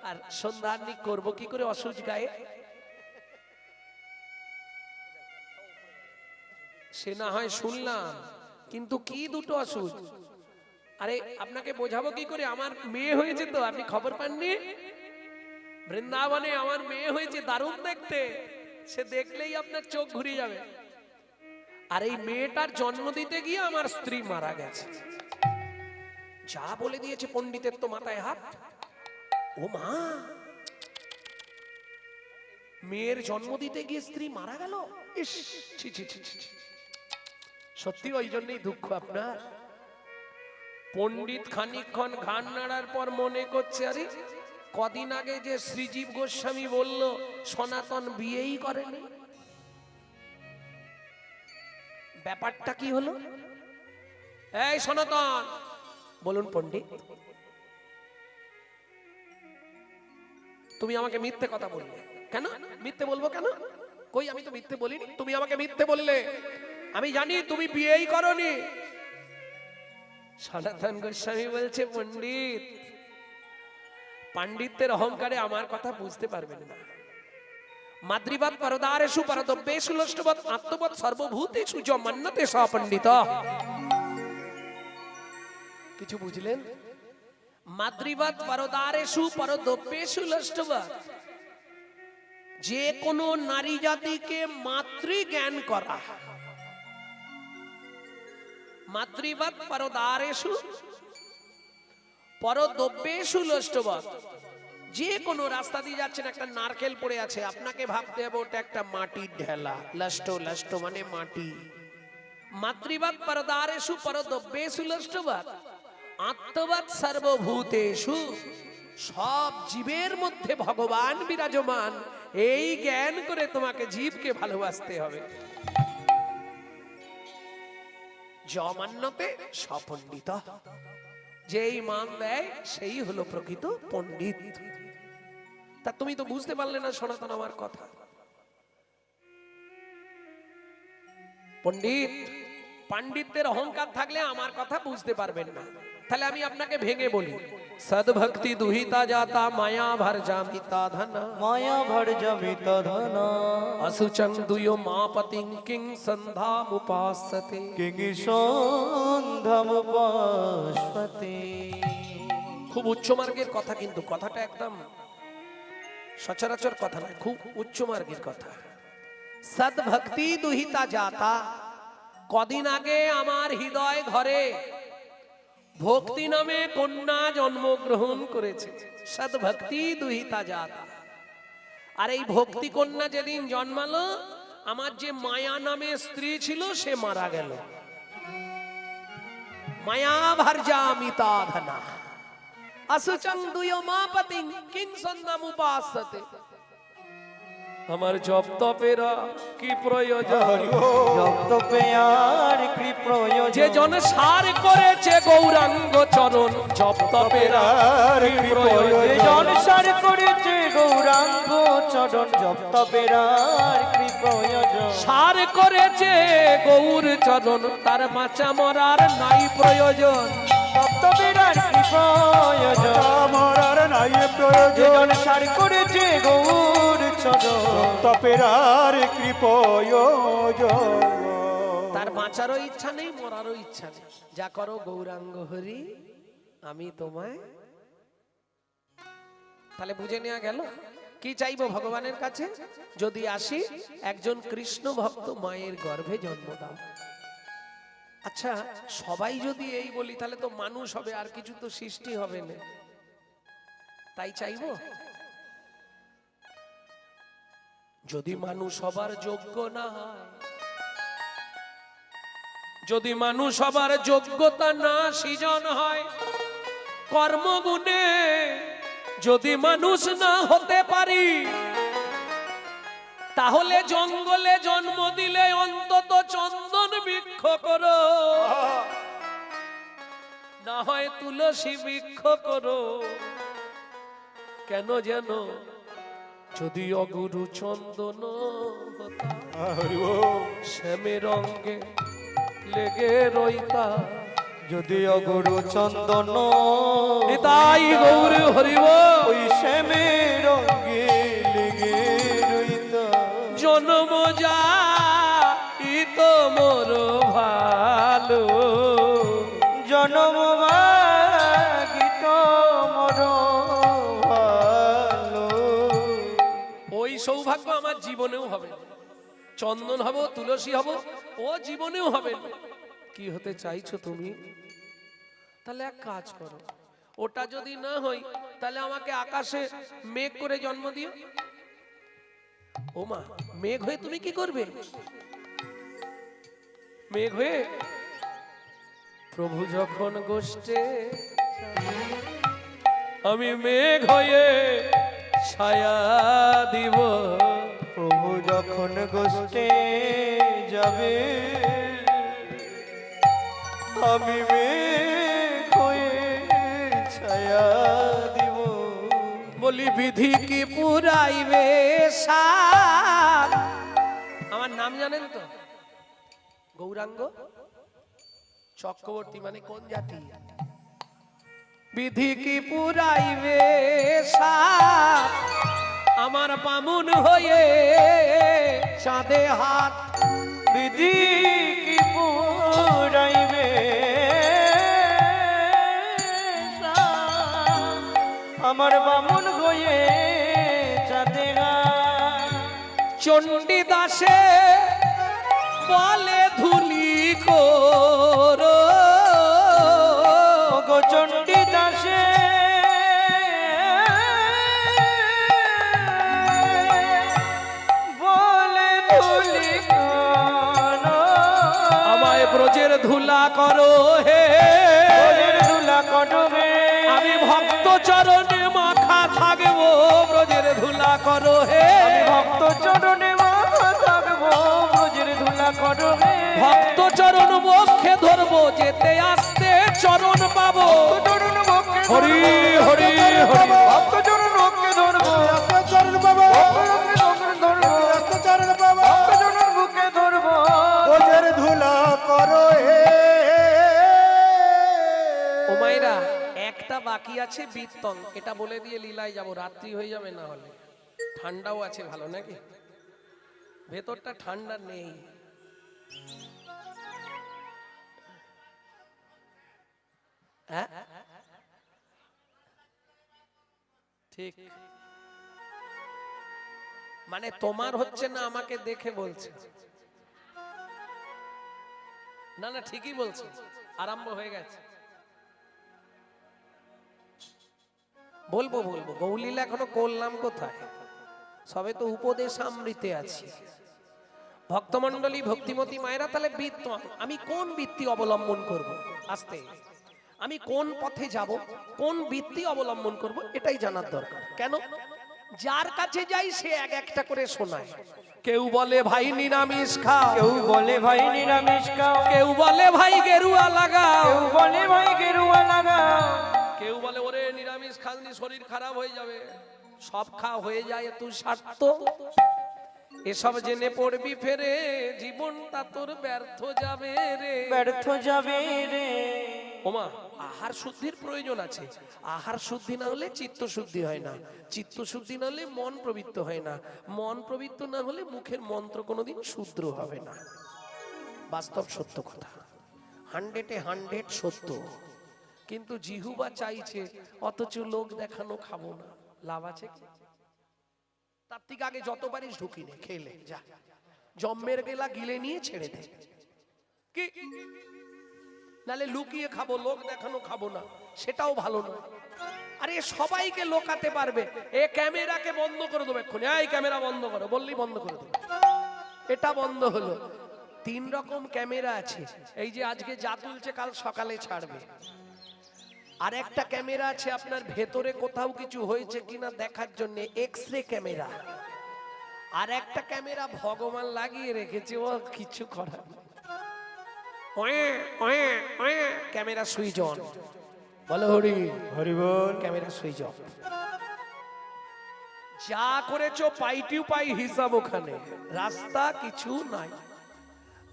আর সন্ধ্যান্নি করবো কি করে অসুখ গায়ে? সে না হয় শুনলাম, কিন্তু কি দুটো অসুখ? আরে আপনাকে বোঝাবো কি করে, আমার মেয়ে হয়েছে তো, আপনি খবর পাননি? বৃন্দাবনে আমার মেয়ে হয়েছে, দারুণ দেখতে, সে দেখলেই আপনার চোখ ঘুরে যাবে। আর এই মেয়েটার জন্ম দিতে গিয়ে আমার স্ত্রী মারা গেছে। যা বলে দিয়েছে পণ্ডিতের তো মাথায় হাত। ও মা, মেয়ের জন্ম দিতে গিয়ে স্ত্রী মারা গেল, ইস ছি ছি ছি ছি। সত্যি ওই জন্যই দুঃখ আপনার। পণ্ডিত খানিকক্ষণ ঘাড় নাড়ার পর মনে করছে, আরে কদিন আগে যে শ্রীজীব গোস্বামী বলল সনাতন বিয়েই করেনি, ব্যাপারটা কি হলো? এই সনাতন বলুন পণ্ডিত, তুমি আমাকে মিথ্যে কথা বললে কেন? মিথ্যে বলবো কেন? কই আমি তো মিথ্যে বলিনি, তুমি আমাকে মিথ্যে বললে, আমি জানি তুমি বিয়েই করনি। সনাতন গোস্বামী বলছে পণ্ডিত, পাণ্ডিত্যের অহংকারে আমার কথা বুঝতে পারবেন না। মাতৃবাদ পরদারেষু পরদ্রব্যেষু লষ্টবৎ আত্মবৎ সর্বভূতেষু য মন্যতে স পণ্ডিত। কিছু বুঝলেন? মাতৃবাদ পরদারেষু পরদ্রব্যেষু লষ্টবৎ, যে কোনো নারী জাতিকে মাতৃ জ্ঞান করা। মাতৃবাদ পরদারেষু পরদ্রব্যেষু লষ্টবৎ, যে কোনো রাস্তা দিয়ে যাচ্ছেন, একটা নারকেল পড়ে আছে, আপনাকে ভাবতে হবে ওটা একটা মাটির ঢেলা, লষ্ট লষ্ট মানে মাটি। মাতৃবাদ পরদারেষু পরদ্রব্যেষু লষ্টবৎ আত্মবাদ সর্বভূতেষু, সব জীবের মধ্যে ভগবান বিরাজমান, এই জ্ঞান করে তোমাকে জীবকে ভালোবাসতে হবে। যমান্যতে সপণ্ডিত, যেই মান দেয় সেই হলো প্রকৃত পণ্ডিত। তা তুমি তো বুঝতে পারলে না সনাতন আমার কথা। পণ্ডিত পাণ্ডিত্যের অহংকার থাকলে আমার কথা বুঝতে পারবেন না। তাহলে আমি আপনাকে ভেঙে বলি, সদ্ভক্তি দুহিতা জাতা মায়া ভর জামিতা ধনা, মায়া ভর জমিতা ধনা, অসুচং দুয়ো মাপতিং কিং সন্ধামুপাসতে, কিং সন্ধামুপাসতে। খুব উচ্চ মার্গের কথা, কিন্তু কথাটা একদম সচরাচর কথা নয়, খুব উচ্চ মার্গের কথা। সদ্ভক্তি দুহিতা জাতা, কদিন আগে আমার হৃদয় ঘরে ভক্তি নামে কন্যা জন্মগ্রহণ করেছে। সদ্ভক্তি দুহিতা জাতা, আর এই ভক্তি কন্যা যেদিন জন্মালো, আমার যে মায়া নামে স্ত্রী ছিল সে মারা গেল। মায়া ভার্যামিতা ধনা, আসুচং দুয়ো মাপতিং কিং সন্ধামুপাসতে। আমার জপ তপেরা কি প্রয়োজন, জপ তপেয়ার কি প্রয়োজন, যে জন সার করেছে গৌরাঙ্গ চরণ, জপ তপেরা কি প্রয়োজন, যে জন সার করেছে গৌরাঙ্গ চরণ, জপ তপেয়ার কি প্রয়োজন। সার করেছে গৌর চরণ, তার বাঁচা মরার নাই প্রয়োজন। জপ তপেয়ার কি প্রয়োজন, আমার নাই যে প্রয়োজন, জন সার করেছে গৌর চরণ, তপেরার কৃপয়োজন। তার বাঁচারও ইচ্ছা নেই, মরারও ইচ্ছা নেই। যা করো গৌরাঙ্গ হরি, আমি তোমায়। তাহলে বুঝে নেওয়া গেল কি চাইবো ভগবানের কাছে, যদি আসি একজন কৃষ্ণ ভক্ত মায়ের গর্ভে জন্ম দাও। আচ্ছা সবাই যদি এই বলি তাহলে তো মানুষ হবে, আর কিছু তো সৃষ্টি হবে না। তাই চাইবো, যদি মানুষ হবার যোগ্য না হয়, যদি মানুষ হবার যোগ্যতা না সৃজন হয়, কর্মগুণে যদি মানুষ না হতে পারি, তাহলে জঙ্গলে জন্ম দিলে অন্তত চন্দন বৃক্ষ করো, না হয় তুলসী বৃক্ষ করো। কেন যেন যদিও গুরু চন্দন হতা হরি বল শ্যামের রঙ্গে লেগে রইতা যদি অগুরু চন্দন নিতাই গৌর হরিব ওই শ্যামের রঙে লেগে রইতা জন্ম যা তো মোর ভালো জনম গীত মর ভালো। ওই সৌভাগ্য আমার জীবনেও হবে না। চন্দন হব, তুলসী হব, ও জীবনেও হবে না। কি হতে চাইছো তুমি? তাহলে এক কাজ করো, ওটা যদি না হয় তাহলে আমাকে আকাশে মেঘ করে জন্ম দিও। ও মা, মেঘ হয়ে তুমি কি করবে? মেঘ হয়ে প্রভু যখন গোষ্ঠে আমি মেঘ হয়ে ছায়া দিব। প্রভু যখন গোষ্ঠে যাবে আমি মেঘ হয়ে ছায়া দিব। বলি বিধি কি পুরাইবে সাত। আমার নাম জানেন তো? গৌরাঙ্গ চক্রবর্তী। মানে কোন জাতি? বিধি কি পুরাইবে সাত, আমার বামুন হয়ে চাঁদে হাত। বিধি কি পুরাইবে আমার বামুন হয়ে চাঁদে হাত। চণ্ডী দাসে বলে ধুলি করো গো চণ্ডী দাসে বলে ধুলি করো আমায় ব্রজের ধুলা করো হে, ব্রজের ধুলা করো হে। আমি ভক্ত চরণে মাথা থাকবো, ব্রজের ধুলা করো হে। আমি ভক্ত চরণে মাথা থাকবো, ব্রজের ধুলা করো হে। ভক্ত চরণ বক্ষে ধরবো, যেতে আসতে চরণ পাবো। চরণ বক্ষে হরি ধরবো, হরি হরি। ভক্ত চরণ বক্ষে ধরবো, চরণ বাবা ধরবো, চরণ বাবা ভক্ত চরণ বুকে ধরবো। ওজের ধুলা করো হে। ও মাইরা, একটা বাকি আছে বীরতং, এটা বলে দিয়ে লীলায় যাব, রাত্রি হয়ে যাবে না হলে। ঠান্ডাও আছে ভালো নাকি? ভেতরটা ঠান্ডা নেই। হ্যাঁ ঠিক, মানে তোমার হচ্ছে না, আমাকে দেখে বলছে। না না ঠিকই বলছে, আরম্ভ হয়ে গেছে। বলবো বলবো, গৌলীলা এখনো করলাম কোথায়? সবে তো উপদেশ আমৃতে আছি। ভক্তমণ্ডলী, ভক্তিমতী মায়েরা, তাহলে বৃত্ত আমি কোন বৃত্তি অবলম্বন করব? আস্তে, আমি কোন পথে যাব, কোন বৃত্তি অবলম্বন করব, এটাই জানার দরকার। কেন? যার কাছে যাই সে এক একটা করে শোনায়। কেউ বলে ভাই নিরামিষ খাও, কেউ বলে ভাই নিরামিষ খাও, কেউ বলে ভাই গেরুয়া লাগাও, কেউ বলে ভাই গেরুয়া লাগাও, কেউ বলে ওরে নিরামিষ খালি শরীর খারাপ হয়ে যাবে। সব খাওয়া হয়ে যায়, তুই স্বার্থ। এসব জেনে পড়বি ফেরে, জীবনটা তোর ব্যর্থ যাবে রে, ব্যর্থ যাবে রে। ওমা, আহার শুদ্ধির প্রয়োজন আছে। আহার শুদ্ধি না হলে চিত্ত শুদ্ধি হয় না, চিত্ত শুদ্ধি না হলে মন প্রবৃত্ত হয় না, মন প্রবৃত্ত না হলে মুখের মন্ত্র কোনোদিন শুদ্ধ হবে না। বাস্তব সত্য কথা, 100 সত্য। কিন্তু জিহুবা চাইছে, অথচ লোক দেখানো খাবো না। লাভ আছে কি? তার থেকে আগে যত পারিস ঢুকি নে, খেলে যা, জম্মের গেলা গিলে নিয়ে ছেড়ে দে। কি নালে লুকিয়ে খাবো, লোক দেখানো খাবো না, সেটাও ভালো না। আরে সবাইকে লোকাতে পারবে। এ ক্যামেরাকে বন্ধ করে দেবে এক্ষুনি, এই ক্যামেরা বন্ধ করো বললি বন্ধ করে দেবে। এটা বন্ধ হলো। 3 রকম ক্যামেরা আছে। এই যে আজকে যা তুলছে কাল সকালে ছাড়বে। আর একটা ক্যামেরা আছে আপনার ভেতরে কোথাও কিছু হয়েছে কিনা দেখার জন্য, এক্সরে ক্যামেরা। আর একটা ক্যামেরা ভগবান লাগিয়ে রেখেছে, ও কিছু করার নেই। ক্যামেরা সুইচ অন, বলো হরি হরি বল। Camera switch off. যা করেছো পাইটিউ পাই হিসাব ওখানে, রাস্তা কিছু নাই।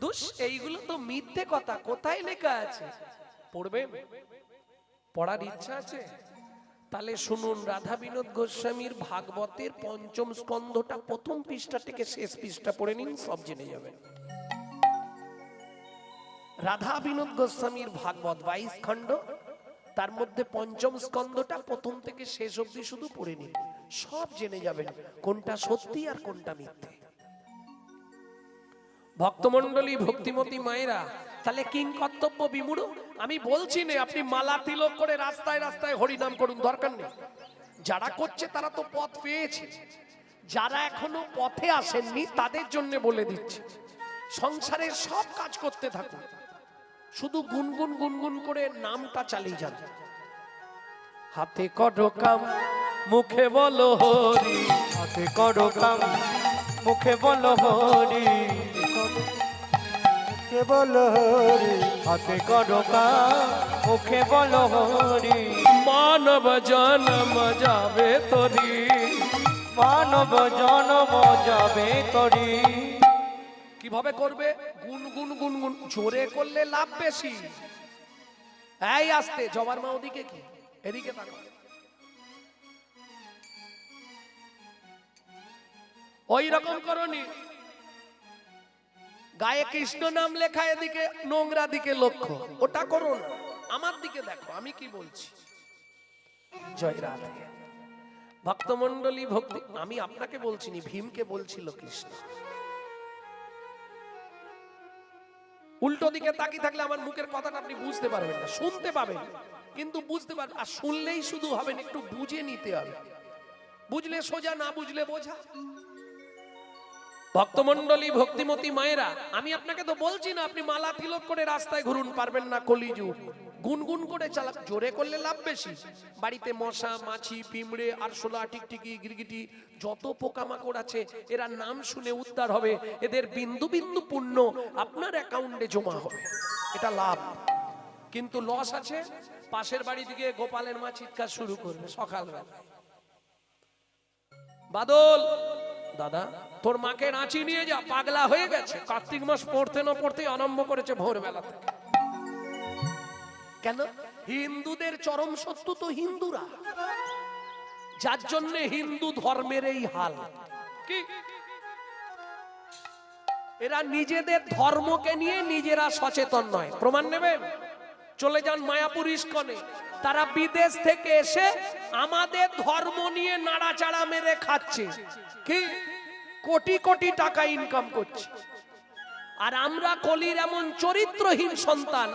দুষ এইগুলো তো মিথ্যে কথা, কোথায় লেখা আছে? পড়বেন? পড়ার ইচ্ছা আছে? তাহলে শুনুন, রাধা বিনোদ গোস্বামীর ভাগবতের পঞ্চম স্কন্ধটা প্রথম পৃষ্ঠা থেকে শেষ পৃষ্ঠা পড়ে নিন, সব জেনে যাবেন। রাধা বিনোদ গোস্বামীর ভাগবত 22 খণ্ড, তার মধ্যে পঞ্চম স্কন্ধটা প্রথম থেকে শেষ অবধি শুধু পড়ে নিন, সব জেনে যাবেন কোনটা সত্যি আর কোনটা মিথ্যে। ভক্তমণ্ডলী, ভক্তিমতী মায়েরা, তাহলে কিং কর্তব্য বিমূঢ়? আমি বলছি না আপনি মালা তিলক করে রাস্তায় রাস্তায় হরিনাম করুন, দরকার নেই। যারা করছে তারা তো পথ পেয়েছে, যারা এখনো পথে আসেননি তাদের জন্য বলে দিচ্ছি, সংসারের সব কাজ করতে থাকুন, শুধু গুনগুন গুনগুন করে নামটা চালিয়ে যান। হাতে করো কাম, মুখে বলো হরি, হাতে করো কাম, মুখে বলো হরি, কেবল হরি হাতে করো কাম, মুখে বলো হরি। মানব জন্ম যাবে তোরি, মানব জনম যাবে তরি। কিভাবে করবে? গুনগুন গুনগুন, জোরে করলে লাভ বেশি। এই আসতে, জবার মা ওদিকে কি, এদিকে তাকাও। ওই রকম করনি, গায়ে কৃষ্ণ নাম লেখা, এদিকে নোংরা দিকে লক্ষ্য, ওটা করো না, আমার দিকে দেখো আমি কি বলছি। জয় রাধে। ভক্তমণ্ডলী, ভক্তি, আমি আপনাকে বলছিনি, ভীমকে বলছিল কৃষ্ণ। উল্টো দিকে তাকিয়ে থাকলে আমার মুখের কথাটা আপনি বুঝতে পারবেন না, শুনতে পাবেন কিন্তু বুঝতে পারবেন, আর শুনলেই শুধু হবেন, একটু বুঝে নিতে হবে, বুঝলে সোজা, না বুঝলে বোঝা। ভক্তমণ্ডলী, ভক্তিমতী মায়েরা, আমি আপনাকে তো বলছি না আপনি মালা তিলক করে রাস্তায় ঘুরুন, পারবেন না, কলিযুগ। গুনগুন করে চালা, জোরে করলে লাভ বেশি। বাড়িতে মশা, মাছি, পিঁমড়ে, আরশোলা, টিকটিকি, গিরগিটি, যত পোকামাকড় আছে, এরা নাম শুনে উদ্ধার হবে, এদের বিন্দু বিন্দু পুণ্য আপনার অ্যাকাউন্টে জমা হবে, এটা লাভ। কিন্তু লস আছে, পাশের বাড়ি দিকে গোপালের মা চিৎকার শুরু করবে সকালবেলা, বাদল দাদা তোর মাকে রাঁচি নিয়ে যা, পাগলা হয়ে গেছে, কার্তিক মাস পড়তে না পড়তে আরম্ভ করেছে ভোরবেলা থেকে। কেন? হিন্দুদের চরম শত্রু তো হিন্দুরা, যার জন্য হিন্দু ধর্মের এই হাল। কি এরা নিজেদের ধর্মকে নিয়ে নিজেরা সচেতন নয়, প্রমাণ নেবেন? চলে যান মায়াপুর ইস্কনে, তারা বিদেশ থেকে এসে আমাদের ধর্ম নিয়ে নাড়াচাড়া মেরে খাচ্ছে, কি কোটি কোটি টাকা ইনকাম করছে। আর আমরা কলির এমন চরিত্রহীন সন্তান,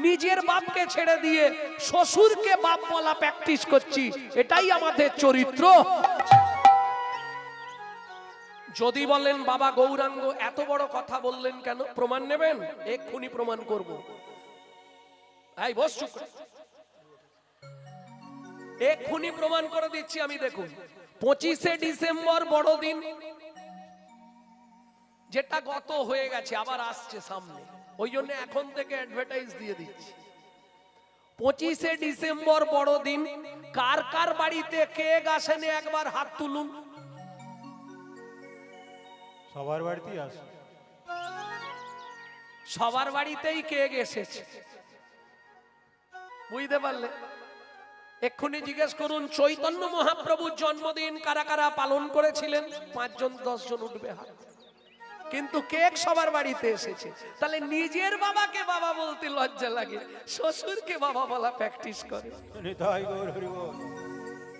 নিজের বাপকে ছেড়ে দিয়ে শ্বশুরকে বাপ বলা প্র্যাকটিস করছি, এটাই আমাদের চরিত্র। যদি বলেন বাবা গৌরাঙ্গ এত বড় কথা বললেন কেন, প্রমাণ নেবেন? এক্ষুনি প্রমাণ করব। এই বস, চুপ কর। এক্ষুনি প্রমাণ করে দিচ্ছি আমি। দেখুন, 25শে ডিসেম্বর বড়দিন, যেটা গত হয়ে গেছে, আবার আসছে সামনে, ওই জন্য এখন থেকে অ্যাডভার্টাইজ দিয়ে দিচ্ছি। 25শে ডিসেম্বর বড়দিন, কার কার বাড়িতে কেক আসেনি একবার হাত তুলুন। সবার বাড়িতেই আসে, সবার বাড়িতেই কেক এসেছে, বুঝতে পারলে? এক্ষুনি জিজ্ঞেস করুন, চৈতন্য মহাপ্রভুর জন্মদিন কারা কারা পালন করেছিলেন? 5 জন 10 জন উঠবে হাত। কিন্তু কেক সবার বাড়িতে এসেছে। তাহলে নিজের বাবাকে বাবা বলতে লজ্জা লাগে, শ্বশুরকে বাবা বলা প্র্যাকটিস করে। হৃদয় গৌর হরি বল।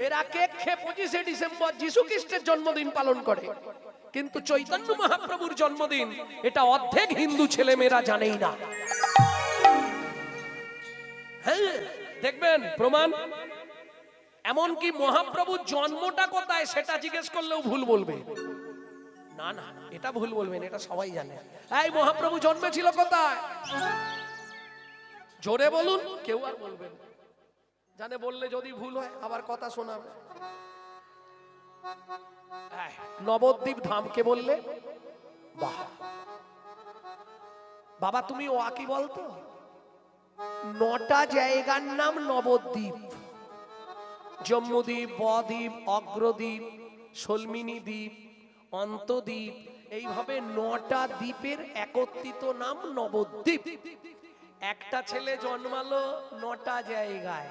এরা কেক খেয়ে 25শে ডিসেম্বর যিশু খ্রিস্টের জন্মদিন পালন করে, কিন্তু চৈতন্য মহাপ্রভুর জন্মদিন এটা অর্ধেক হিন্দু ছেলেমেয়েরা জানেই না। হ্যাঁ, দেখবেন প্রমাণ। এমনকি মহাপ্রভুর জন্মটা কোথায় সেটা জিজ্ঞেস করলেও ভুল বলবে। না না, এটা ভুল বলবেন, এটা সবাই জানে। এই মহাপ্রভু জন্মেছিল কোথায়? জোরে বলুন, কেউ আর বলবেন জানে, বললে যদি ভুল হয় আবার কথা শোনাবে। নবদ্বীপ ধামকে বললে বাহ, বাবা তুমি ও কি বলতো? 9টা জায়গার নাম নবদ্বীপ: জম্মুদ্বীপ, বদ্বীপ, অগ্রদ্বীপ, সলমিনী দ্বীপ, অন্তদ্বীপ, এইভাবে 9টা দ্বীপের একত্রিত নাম নবদ্বীপ। একটা ছেলে জন্মালো 9টা জায়গায়।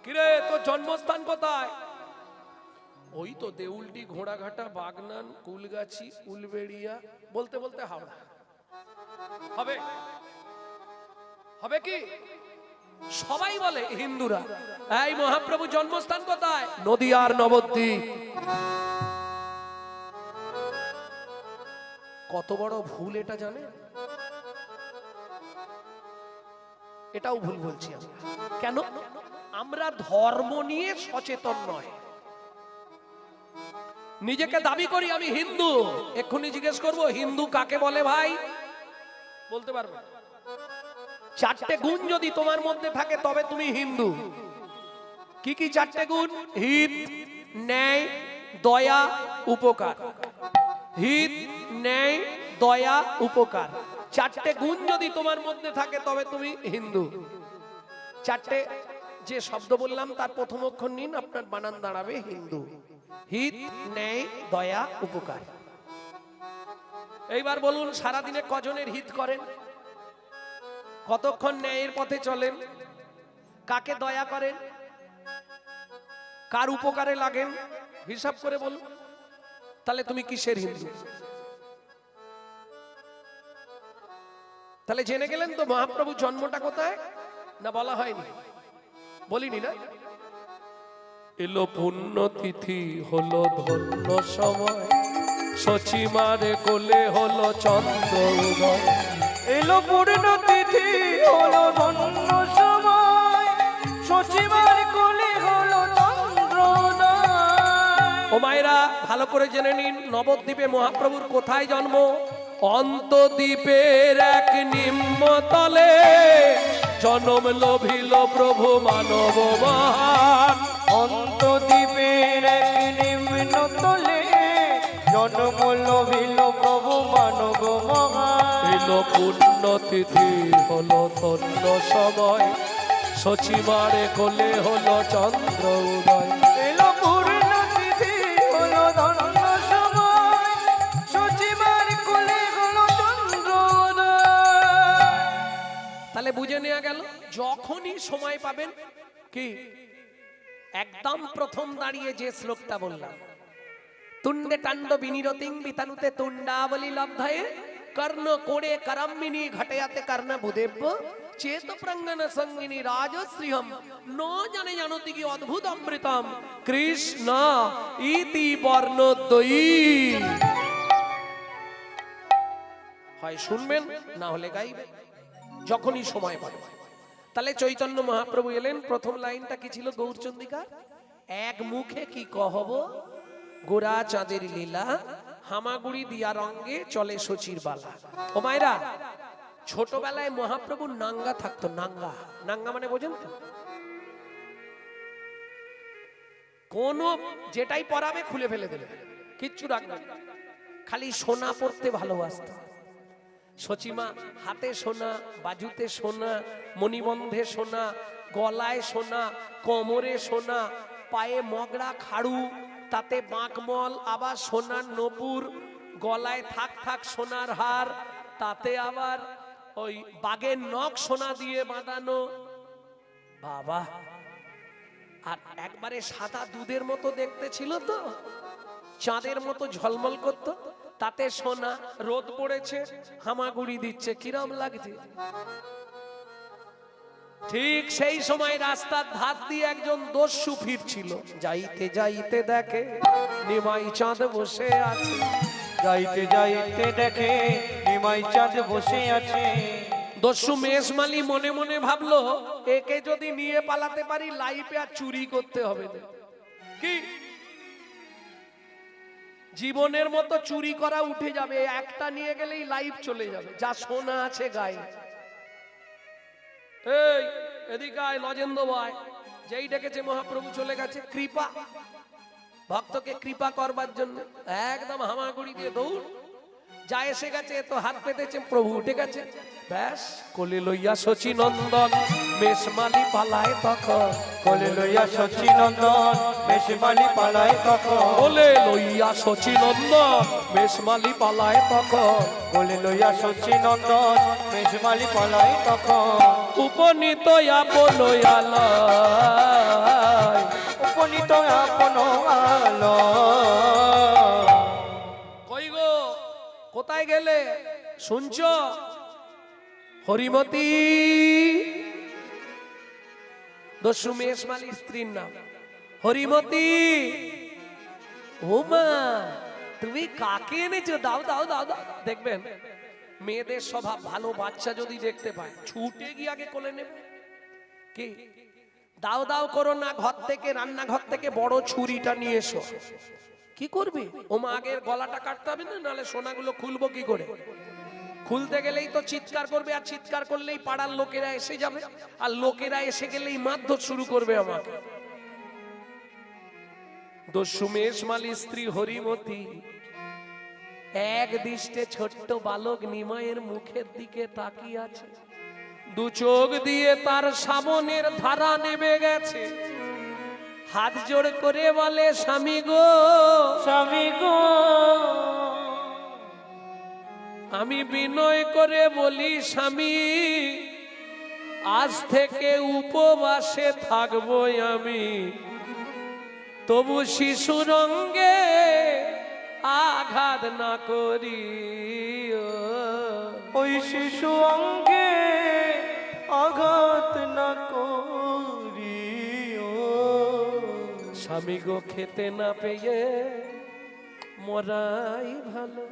কিরে তোর জন্মস্থান কোথায়? ওই তো দেউলটি, ঘোড়াঘাটা, বাগনান, কুলগাছি, উলবেড়িয়া, বলতে বলতে হাওড়া। হবে হবে কি? সবাই বলে হিন্দুরা। এই মহাপ্রভু জন্মস্থান কোথায়? নদিয়ার নবদ্বীপ। কত বড় ভুল এটা জানে? এটাও ভুল বলছি আমরা। কেন? আমরা ধর্ম নিয়ে সচেতন নয়। নিজেকে দাবি করি আমি হিন্দু, এক্ষুনি জিজ্ঞেস করবো হিন্দু কাকে বলে ভাই? বলতে পারবে? 4টে গুণ যদি তোমার মধ্যে থাকে তবে তুমি হিন্দু। কি কি 4টে গুণ? হিত, ন্যায়, দয়া, উপকার। হিত, ন্যায়, দয়া, উপকার। 4টে গুণ যদি তোমার মধ্যে থাকে তবে তুমি হিন্দু। 4টে যে শব্দ বললাম তার প্রথম অক্ষর নিন, আপনার বানান দাঁড়াবে হিন্দু। হিত, ন্যায়, দয়া, উপকার। এইবার বলুন সারাদিনে কজনের হিত করেন? কতক্ষণ ন্যায়ের পথে চলেন? কাকে দয়া করেন? কার উপকারে লাগেন? হিসাব করে বলুন। তাহলে তুমি কিসের হিন্দু? তাহলে জেনে গেলেন তো মহাপ্রভু জন্মটা কোথায়? না বলা হয়নি? বলিনি না? এলো পুণ্যতিথি, হলো ধন্য সময়, সচিমারে কোলে হলো চন্দ্র উদয়। এলো পূর্ণতিথি, হলো ধন্য সময়, সচিমার কোলে হলো চন্দ্রোদয়। ও মায়েরা ভালো করে জেনে নিন নবদ্বীপে মহাপ্রভুর কোথায় জন্ম? অন্তদ্বীপের এক নিম্নতলে জনম লোভিল প্রভু মানব মহান। অন্তদ্বীপের এক নিম্নতলে জন্ম লোভিল প্রভু মানব মহান। এলো পুণ্যতিথি, হলো ধন্য সময়, সচিমারে কোলে হলো চন্দ্র উদয়। এলো পূর্ণতিথি, হলো ধন্য সময়, সচিমার কোলে হলো চন্দ্রোদয়। তাহলে বুঝে নেওয়া গেল যখনই সময় পাবেন কি একদম প্রথম দাঁড়িয়ে যে শ্লোকটা বললাম, তুণ্ডে টাণ্ড বিনিরতিং বিতানুতে তুণ্ডাবলি লব্ধায়ে কর্ণ কোড়ে করম্মিনী ঘটয়াতে কর্ণ বুদেব্য চেত প্রাঙ্গণ সঙ্গিনী রাজশ্রীহম ন জানে জানতি কি অদ্ভুত অমৃতম কৃষ্ণ ইতি বর্ণদ্বয়ী। হয় শুনবেন না হলে গাইবেন যখনই সময় পাবেন। তাহলে চৈতন্য মহাপ্রভু এলেন, প্রথম লাইনটা কি ছিল গৌরচন্দ্রিকা? এক মুখে কি কহব গোরা চাঁদের লীলা, হামাগুড়ি দিয়া রঙ্গে চলে শচীর বালা। ও মায়েরা, ছোটবেলায় মহাপ্রভু নাঙ্গা থাকতো। নাঙ্গা, নাঙ্গা মানে বোঝেন তো? কোন যেটাই পরাবে খুলে ফেলে দেবে, কিচ্ছু রাখবে না, খালি সোনা পড়তে ভালোবাসতো। সচিমা হাতে সোনা, বাজুতে সোনা, মণিবন্ধে সোনা, গলায় সোনা, কোমরে সোনা, পায়ে মগরা খাড়ু, তাতে বাঁকমল, আবার সোনার নপুর, গলায় থাক থাক সোনার হার, তাতে আবার ওই বাঘের নখ সোনা দিয়ে বাঁধানো। বাবা, আর একবারে সাদা দুধের মতো দেখতে ছিল তো, চাঁদের মতো ঝলমল করতো, তাতে সোনা, রোদ পড়েছে হামাগুড়ি দিচ্ছে, কিরম লাগছে। ঠিক সেই সময় রাস্তার ধার দিয়ে একজন দস্যু ফিরছিল, যাইতে যাইতে দেখে নিমাই চাঁদ বসে আছে। যাইতে যাইতে দেখে নিমাই চাঁদ বসে আছে। দস্যু মেষমালি মনে মনে ভাবলো, একে যদি নিয়ে পালাতে পারি লাইফে আর চুরি করতে হবে না। কি জীবনের মতো চুরি করা উঠে যাবে, একটা নিয়ে গেলেই লাইফ চলে যাবে, যা সোনা আছে গায়ে। এই এদিকে আয় লজেন্দ্র ভাই, যেই ডেকেছে মহাপ্রভু চলে গেছে। কৃপা, ভক্তকে কৃপা করবার জন্য একদম হামাগুড়ি দিয়ে দৌড়। যা এসে গেছে, এ তো হাত পেতেছে, প্রভু উঠে গেছে, ব্যাস কোলে লইয়া শচী নন্দন মেষমালি পালায় তখন, কোলে লইয়া শচীনন্দন মেষমালি পালায় তখন, কোলে লইয়া শচী নন্দন মেষমালি পালায় তখন, কোলে লইয়া শচীনন্দন মেষমালি পালায় তখন, উপনীত আপন আলয়, উপনীত আপন আলো। কই গো কোথায় গেলে শুনছো? হরিমতি দস্যু মেষমালি স্ত্রীর নাম হরিমতি। ওমা তুমি কাকে এনেছো? দাও দাও দাও দাও। দেখবেন মেয়েদের স্বভাব, ভালো বাচ্চা যদি দেখতে পায় ছুটে গিয়ে আগে কোলে নেবে। কি দাও দাও করো না, ঘর থেকে, রান্নাঘর থেকে বড় ছুরিটা নিয়ে এসো। কি করবে? ওমা আগের গলাটা কাটতে হবে না, নাহলে সোনাগুলো খুলবো কি করে? খুলতে গেলেই তো চিৎকার করবে, আর চিৎকার করলেই পাড়ার লোকেরা এসে যাবে, আর লোকেরা এসে গেলেই মারধর শুরু করবে আমাকে। দস্যু মেষমালি স্ত্রী হরিমতি এক দৃষ্টে ছোট্ট বালক নিমাইয়ের মুখের দিকে তাকিয়ে আছে, দু চোখ দিয়ে তার সামনের ধারা নেমে গেছে, হাত জোড় করে বলে, স্বামী গো, স্বামী গো, আমি বিনয় করে বলি স্বামী, আজ থেকে উপবাসে থাকবো আমি, তবু শিশুর অঙ্গে আঘাত না করি। ওই শিশু অঙ্গে আঘাত না করিও। স্বামী গো, খেতে না পেয়ে মরাই ভালো,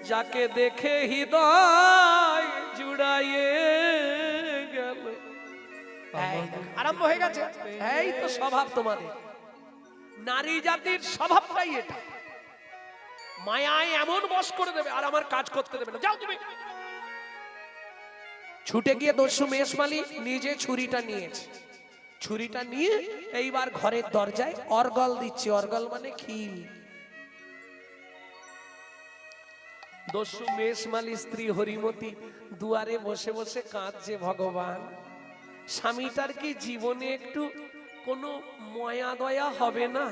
যাকে দেখে হৃদয় জুড়াইয়ে গেল। আরম্ভ হয়ে গেছে। এই তো স্বভাব তোমাদের, নারী জাতির স্বভাবটাই এটা, মায়ায় এমন বশ করে দেবে আর আমার কাজ করতে দেবে না। যাও তুমি। ছুটে গিয়ে দস্যু মেষমালি নিজে ছুরিটা নিয়েছে, ছুরিটা নিয়ে এইবার ঘরের দরজায় অর্গল দিচ্ছে। অর্গল মানে খিল। দস্যু মেষমালি স্ত্রী হরিমতি দুয়ারে বসে বসে কাঁদছে, ভগবান স্বামীটার কি জীবনে একটু কোনো ময়া দয়া হবে না?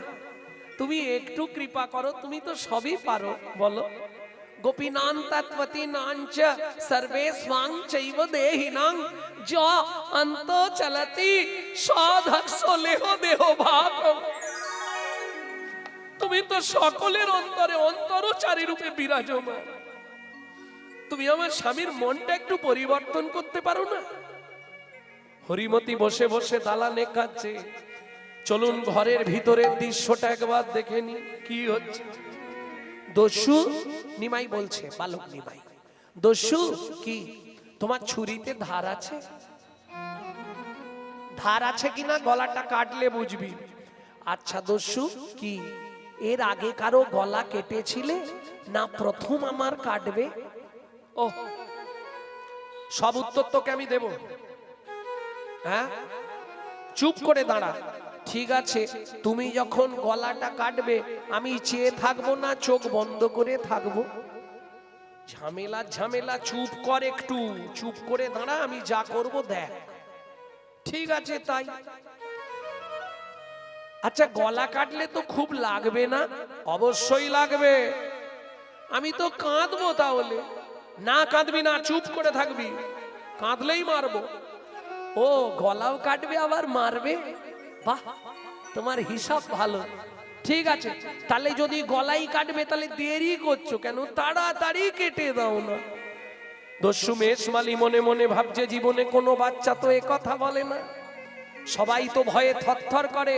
তুমি একটু কৃপা করো, তুমি তো সবই পারো, বলো। গোপীনাং তৎপতিনাং চ সর্বে স্বাং চৈব দেহিনাং য অন্ত চলতি সাধকসো লেহ দেহ ভাগ। তুমি তো সকলের অন্তরে অন্তরচারী রূপে বিরাজমান, তুমি আমার স্বামীর মনটা একটু পরিবর্তন করতে পারো না? হরিমতি বসে বসে দালানে কাঁদছে। চলুন ঘরের ভিতরের দৃশ্যটা একবার দেখে নি কি হচ্ছে। দস্যু নিমাই বলছে, বালক নিমাই, দস্যু কি তোমার ছুরিতে ধার আছে? ধার আছে কিনা গলাটা কাটলে বুঝবি। আচ্ছা দস্যু, কি এর আগে কারো গলা কেটেছিলে না প্রথম আমার কাটবে? ও, সব উত্তর তোকে আমি দেব। হ্যাঁ, চুপ করে দাঁড়া। ঠিক আছে, তুমি যখন গলাটা কাটবে আমি চেয়ে থাকবো না, চোখ বন্ধ করে থাকবো? ঝামেলা ঝামেলা, চুপ কর, একটু চুপ করে দাঁড়া, আমি যা করব দেখ। ঠিক আছে তাই। আচ্ছা গলা কাটলে তো খুব লাগবে না? অবশ্যই লাগবে। আমি তো কাঁদবো তাহলে? না কাঁদবি না, চুপ করে থাকবি, কাঁদলেই মারবো। ও, গলাও কাটবে আবার মারবে? বাহ, তোমার হিসাব ভালো। ঠিক আছে, তাহলে যদি গলাই কাটবে তাহলে দেরি করছো কেন? তাড়াতাড়ি কেটে দাও না। দস্যু মেষমালি মনে মনে ভাবছে, জীবনে কোনো বাচ্চা তো এ কথা বলে না, সবাই তো ভয়ে থরথর করে।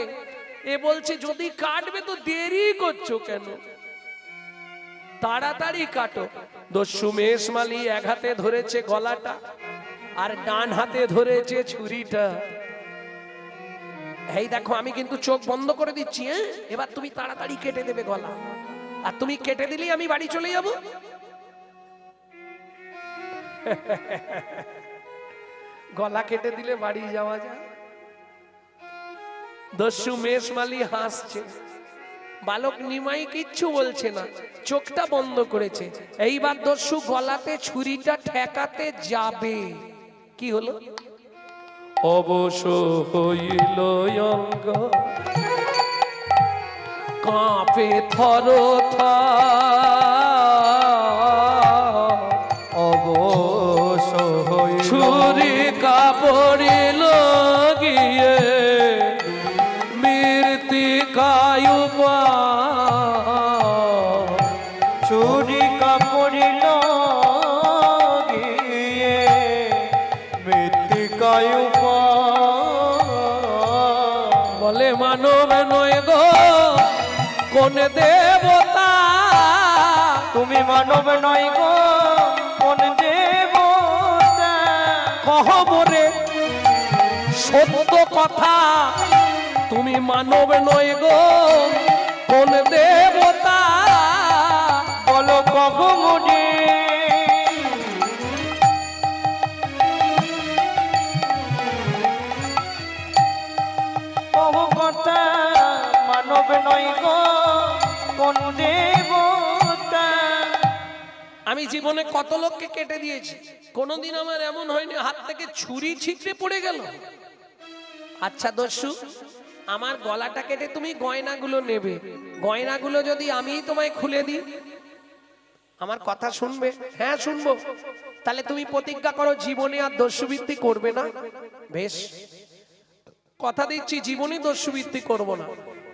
এ বলছে যদি কাটবে তো দেরি করছো কেন, তাড়াতাড়ি কাটো। দস্যু মেষমালি এক হাতে ধরেছে গলাটা আর ডান হাতে ধরেছে ছুরিটা। এই দেখো, আমি কিন্তু চোখ বন্ধ করে দিচ্ছি। হ্যাঁ, এবার তুমি তাড়াতাড়ি কেটে দেবে গলা, আর তুমি কেটে দিলেই আমি বাড়ি চলে যাব। গলা কেটে দিলে বাড়ি যাওয়া যায়। দস্যু মেষমালি হাসছে, বালক নিমাই কিচ্ছু বলছে না, চোখটা বন্ধ করেছে। এইবার দস্যু গলাতে ছুরিটা ঠেকাতে যাবে, কি হলো? অবশ্য হইল অঙ্গ, কাঁপে থর অবশ হইল ছুরি কাপড়িল গিয়ে মৃত্তিকায়ু চুরি কাপড়িল গিয়ে মৃত্তিকায় বলে মানব নয় গো কোন দেবতা, তুমি মানব নয় গো কোন দেবতা, কহ মোরে সত্য কথা, তুমি মানব নয় গো কোন দেবতা, বলো কহ মোরে কহ কথা, মানব নয় গো কোন দেবতা। আমি জীবনে কত লোককে কেটে দিয়েছি, কোনোদিন আমার এমন হয়নি হাত থেকে ছুরি ছিটকে পড়ে গেল। আচ্ছা দস্যু, আমার গলাটা কেটে তুমি গয়নাগুলো নেবে, গয়নাগুলো যদি আমি তোমায় খুলে দিই, আমার কথা শুনবে? হ্যাঁ শুনবো। তাহলে তুমি প্রতিজ্ঞা করো জীবনে আর দস্যুবৃত্তি করবে না। বেশ, কথা দিচ্ছি জীবনে দস্যুবৃত্তি করব না,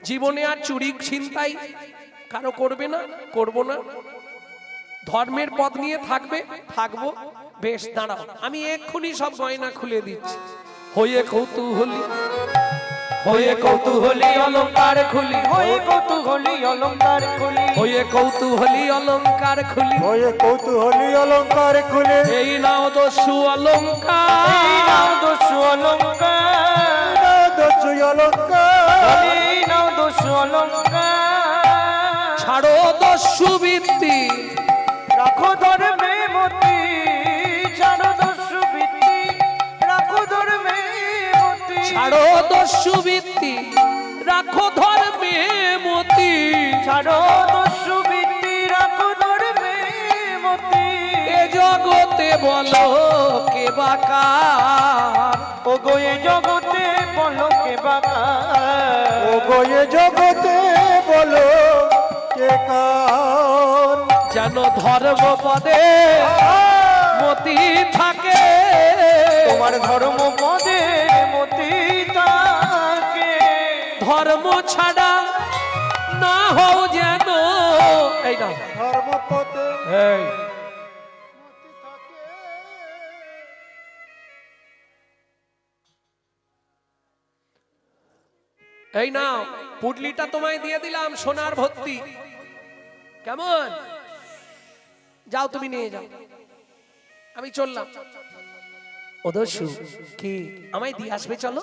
জীবনে আর চুরি ছিনতাই কারো করবে না, করব না, ধর্মের পথ নিয়ে থাকবে, থাকবো। বেশ দাঁড়াও, আমি এক্ষুনি সব গয়না খুলে দিচ্ছি। হয়ে কৌতূহলী, হয়ে কৌতূহলী অলংকার খুলি, হয়ে কৌতূহলী অলংকার খুলি, হয়ে কৌতূহলী অলংকার খুলি, হয়ে কৌতূহলী অলঙ্কার খুলে এই নাও দস্যু অলংকার, এই নাও দস্যু অলংকার, দস্যু অলঙ্কার, এই নাও দস্যু অলংকার, ছাড়ো দস্যুবৃত্তি, রাখো ধর্মে মতি, ছাড়ো দস্যুবৃত্তি, রাখো ধর্মে মতি, ছাড়ো দস্যুবৃত্তি, রাখো ধর্মে মতি, ছাড়ো দস্যুবৃত্তি, রাখো ধর্মে মতি। এ জগতে বলো কে বাকার, ও গো এ জগতে বলো কে বাকা, ও গয়ে জগতে বলো কে কার, যেন ধর্ম পদে মতি থাকে, তোমার ধর্ম পদে মতি থাকে, ধর্ম ছাড়া না হও যেন, এই না ধর্মপথে এই এই নাও পুটলিটা তোমায় দিয়ে দিলাম, সোনার ভর্তি, কেমন? যাও তুমি নিয়ে যাও, আমি চললাম। ও দস্যু, কি আমায় দিয়ে আসবে? চলো,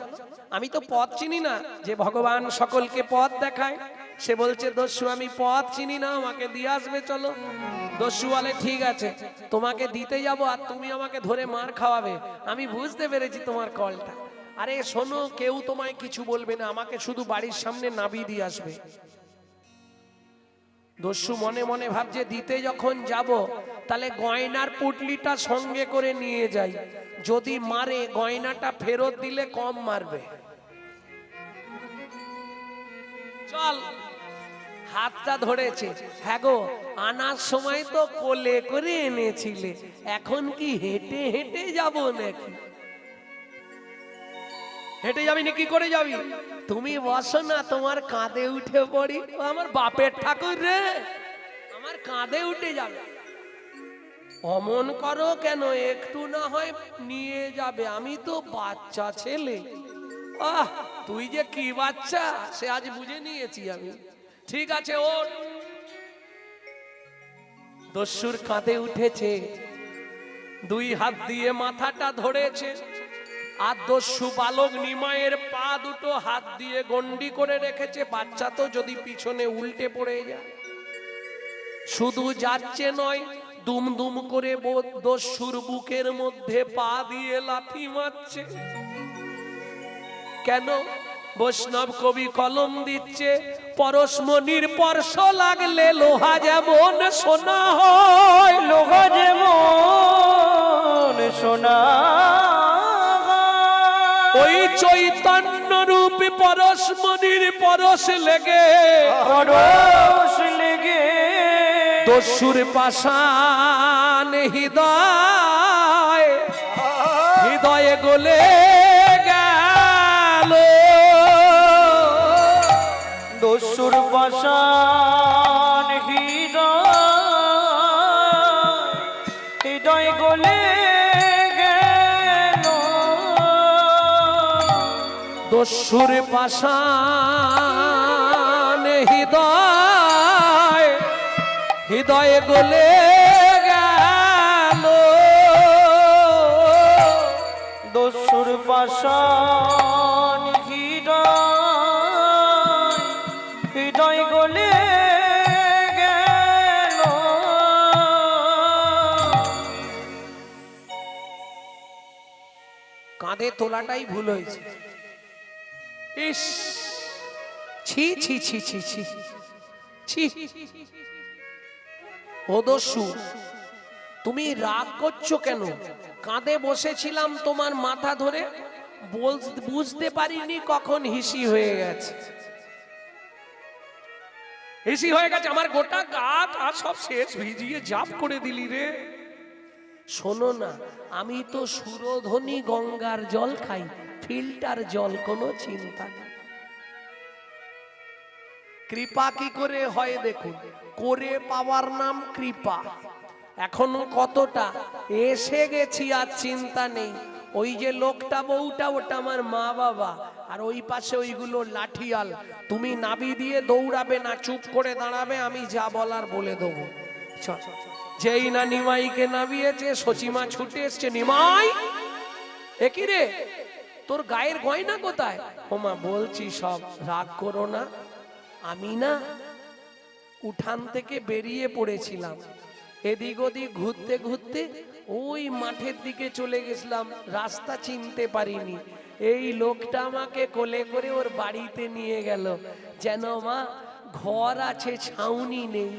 আমি তো পথ চিনি না, যে ভগবান সকলকে পথ দেখায়, সে বলছে দস্যু আমি পথ চিনি না, আমাকে দিয়ে আসবে চলো। দস্যু বলে ঠিক আছে, তোমাকে দিতে যাব আর তুমি আমাকে ধরে মার খাওয়াবে, আমি বুঝতে পেরেছি তোমার কলটা। আরে শোনো, কেউ তোমায় কিছু বলবে না, আমাকে শুধু বাড়ির সামনে নামিয়ে দিয়ে আসবে। দস্যু মনে মনে ভাবছে দিতে যখন যাব তাহলে গয়নার পুটলিটা সঙ্গে করে নিয়ে যাই, যদি মারে গয়নাটা ফেরত দিলে কম মারবে। চল, হাতটা ধরেছে। হ্যাঁ গো, আনার সময় তো কোলে করে এনেছিলে, এখন কি হেঁটে হেঁটে যাব নাকি? হেঁটে যাবি নাকি করে যাবি? তুমি বসো না, তোমার কাঁধে উঠে পড়ি। ও আমার বাপের ঠাকুর রে, আমার কাঁধে উঠে যাবে। অমন করো কেন, একটু না হয় নিয়ে যাবে, আমি তো বাচ্চা ছেলে। আহ, তুই যে কি বাচ্চা সে আজ বুঝে নিয়েছি আমি। ঠিক আছে, ওর দস্যুর কাঁধে উঠেছে, দুই হাত দিয়ে মাথাটা ধরেছে, আর দস্যু বালক নিমাইয়ের পা দুটো হাত দিয়ে গন্ডি করে রেখেছে, বাচ্চা তো যদি পিছনে উল্টে পড়ে যায়। শুধু যাচ্ছে নয়, দুম দুম করে দস্যুর বুকের মধ্যে পা দিয়ে লাথি মারছে। কেন? বৈষ্ণব কবি কলম দিচ্ছে, পরশমণির স্পর্শ লাগলে লোহা যেমন সোনা হয়, লোহা যেমন সোনা, ওই চৈতন্য রূপী পরশমণির পরশ লেগে পরশ লেগে দস্যুর পাষাণ হৃদয় হৃদয়ে গলে গেল, দস্যুর পাষাণ হৃদয় গলে গেল, দস্যুর পাষাণ হৃদয় হৃদয়ে গলে গেল, দস্যুর পাষাণ হৃদয় গলে গেল। কাঁধে তোলাটাই ভুল হয়েছে। ইস, ছি ছি ছি ছি ছি ছি। ও দস্যু, তুমি রাগ করছো কেন? কাঁধে বসেছিলাম তোমার মাথা ধরে, বুঝতে পারিনি কখন হিসি হয়ে গেছে। হিসি হয়ে গেছে, আমার গোটা গাট আর সব শেষ ভিজিয়ে জাপ করে দিলি রে। শোনো না, আমি তো সুরধনী গঙ্গার জল খাই, ফিল্টার জল, কোনো চিন্তা নেই। কৃপা কি করে হয় দেখুন, করে পাওয়ার নাম কৃপা। এখনো কতটা এসে গেছি, আর চিন্তা নেই। ওই যে লোকটা বউটা, ওটা আমার মা বাবা, আর ওই পাশে ওইগুলো লাঠিয়াল। তুমি নাবি দিয়ে দৌড়াবে না, চুপ করে দাঁড়াবে, আমি যা বলার বলে দেবো। চল। যেই না নিমাইকে নাবিয়েছে, সচিমা ছুটে এসছে, নিমাই একই রে, তোর গায়ের গয়না কোথায়? ওমা বলছি সব, রাগ করো না। আমি না উঠান থেকে বেরিয়ে পড়েছিলাম, এদিক ওদিক ঘুরতে ঘুরতে ওই মাঠের দিকে চলে গেছিলাম, রাস্তা চিনতে পারিনি। এই লোকটা আমাকে কোলে করে ওর বাড়িতে নিয়ে গেল, যেন মা ঘর আছে, ছাউনি নেই।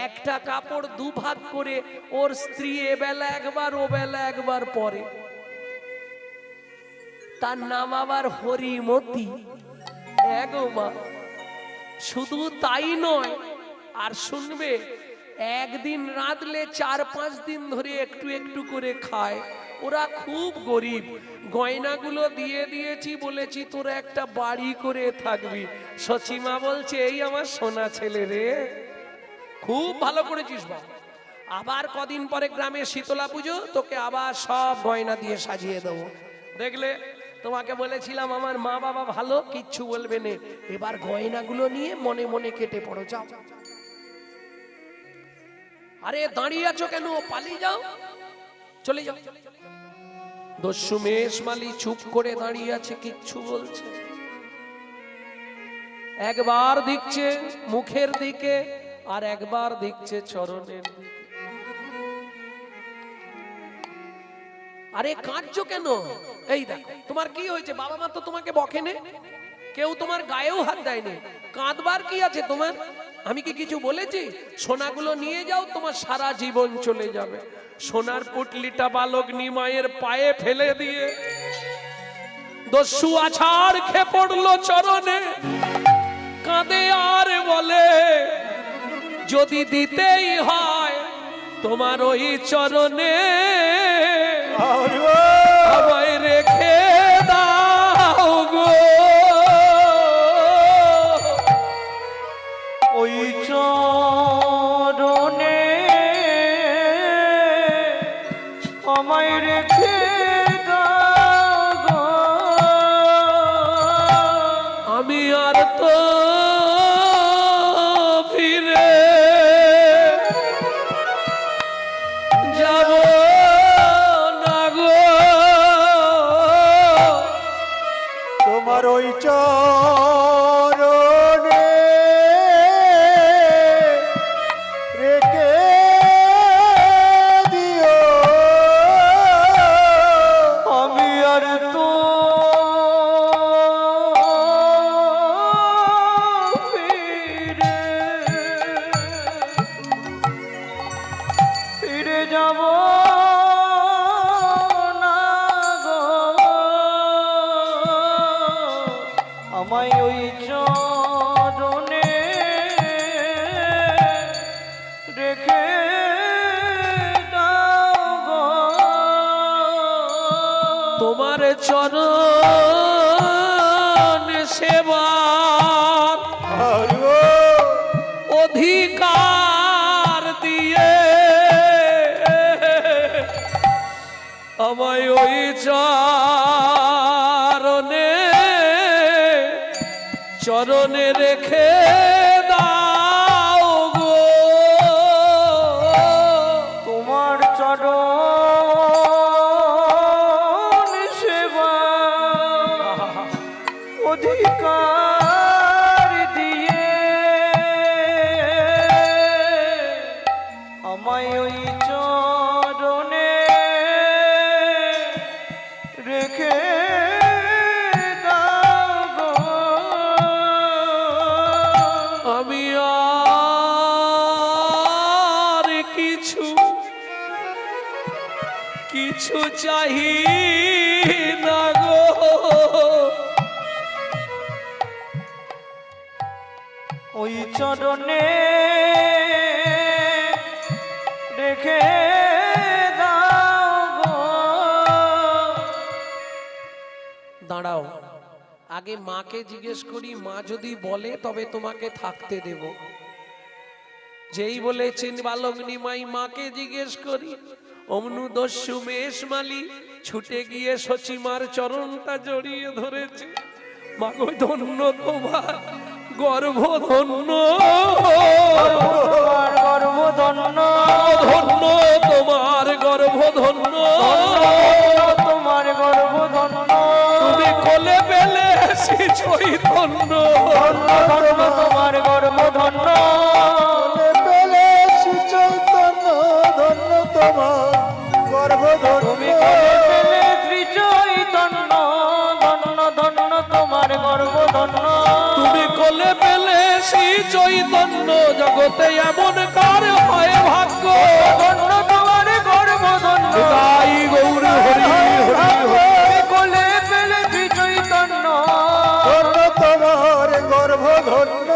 একটা কাপড় দুভাগ করে ওর স্ত্রী এবেলা একবার ও বেলা একবার পরে। তার নাম আবার হরিমতি। এগো মা, শুধু তাই নয়, আর শুনবে, একদিন রাঁধলে 4-5 দিন ধরে একটু একটু করে খায়। ওরা খুব গরিব। গয়নাগুলো দিয়ে দিয়েছি, বলেছি তোরা একটা বাড়ি করে থাকবি। সচিমা বলছে, এই আমার সোনা ছেলে রে, খুব ভালো করেছিস বাবা। আবার কদিন পরে গ্রামে শীতলা পুজো, তোকে আবার সব গয়না দিয়ে সাজিয়ে দেবো। দেখলে, তোমাকে বলেছিলাম আমার মা বাবা ভালো, কিচ্ছু বলবে না। এবার গয়নাগুলো নিয়ে মনে মনে কেটে পড়ো, যাও। আরে দাঁড়িয়ে আছো কেন? পালিয়ে যাও, চলে যাও। দস্যু মেষমালি চুপ করে দাঁড়িয়ে আছে, কিচ্ছু বলছে। একবার দেখছে মুখের দিকে, আর একবার দেখছে চরণের দিকে। আরে কাঁদছো কেন? এই দেখো, তোমার কি হয়েছে? বাবা মা তো তোমাকে বকেনে, কেউ তোমার গায়েও হাত দেয়নি, কাঁদবার কি আছে তোমার? আমি কি কিছু বলেছি? সোনাগুলো নিয়ে যাও, তোমার সারা জীবন চলে যাবে। সোনার পুটলিটা বালক নিমাইয়ের পায়ে ফেলে দিয়ে দস্যু আছাড় খেয়ে পড়লো চরণে, কাঁদে আর বলে, যদি দিতেই হয় তোমার ওই চরণে, আমায় রেখে দাও গো। ওই চরণে আমায় রেখে দাও গো। আমি আর তো ফিরে যাব না গো। তোমার ওই চরণে রেখে দিও, আমি আর তো চরণে রেখে দাও গো। তোমার চরণ সেবার অধিকার দিয়ে আমায় ওই চরণে রেখে দাও গো। তোমার চরণ সেবা অধিকার দিয়ে আমায় ওই চরণে রেখে দাও গো। আমি আর কিছু চাহি না গো। ওই চরণে রেখে দাও গো। দাঁড়াও, আগে মাকে জিজ্ঞেস করি, মা যদি বলে তবে তোমাকে থাকতে দেব। যেই বলেছেন বালগ্নি মাই, মাকে জিজ্ঞেস করি। অমনু দস্যু মেষমালি ছুটে গিয়ে সচিমার চরণটা জড়িয়ে ধরেছে। মাগো ধন্য তোমার গর্ভ, ধন্য গর্ভধন্য, ধন্য তোমার গর্ভ, ধন্য তোমার গর্ভধন্য। তুমি কোলে পেলে সে চৈতন্য, ধন্য তোমার গর্ভধন্য। পেলে শ্রী চৈতন্য, ধন্য তোমার গর্ভধন্য। তুমি কোলে পেলে শ্রী চৈতন্য, ধন্য ধন্য তোমার গর্ভধন্য। তুমি কোলে পেলে শ্রী চৈতন্য, জগতে এমন কার হয় ভাগ্য। ধন্য তোমার গর্ভধন্য। তাই গৌর হরি হরি। তুমি কোলে পেলে শ্রী চৈতন্য, ধন্য তোমার গর্ভধন্য।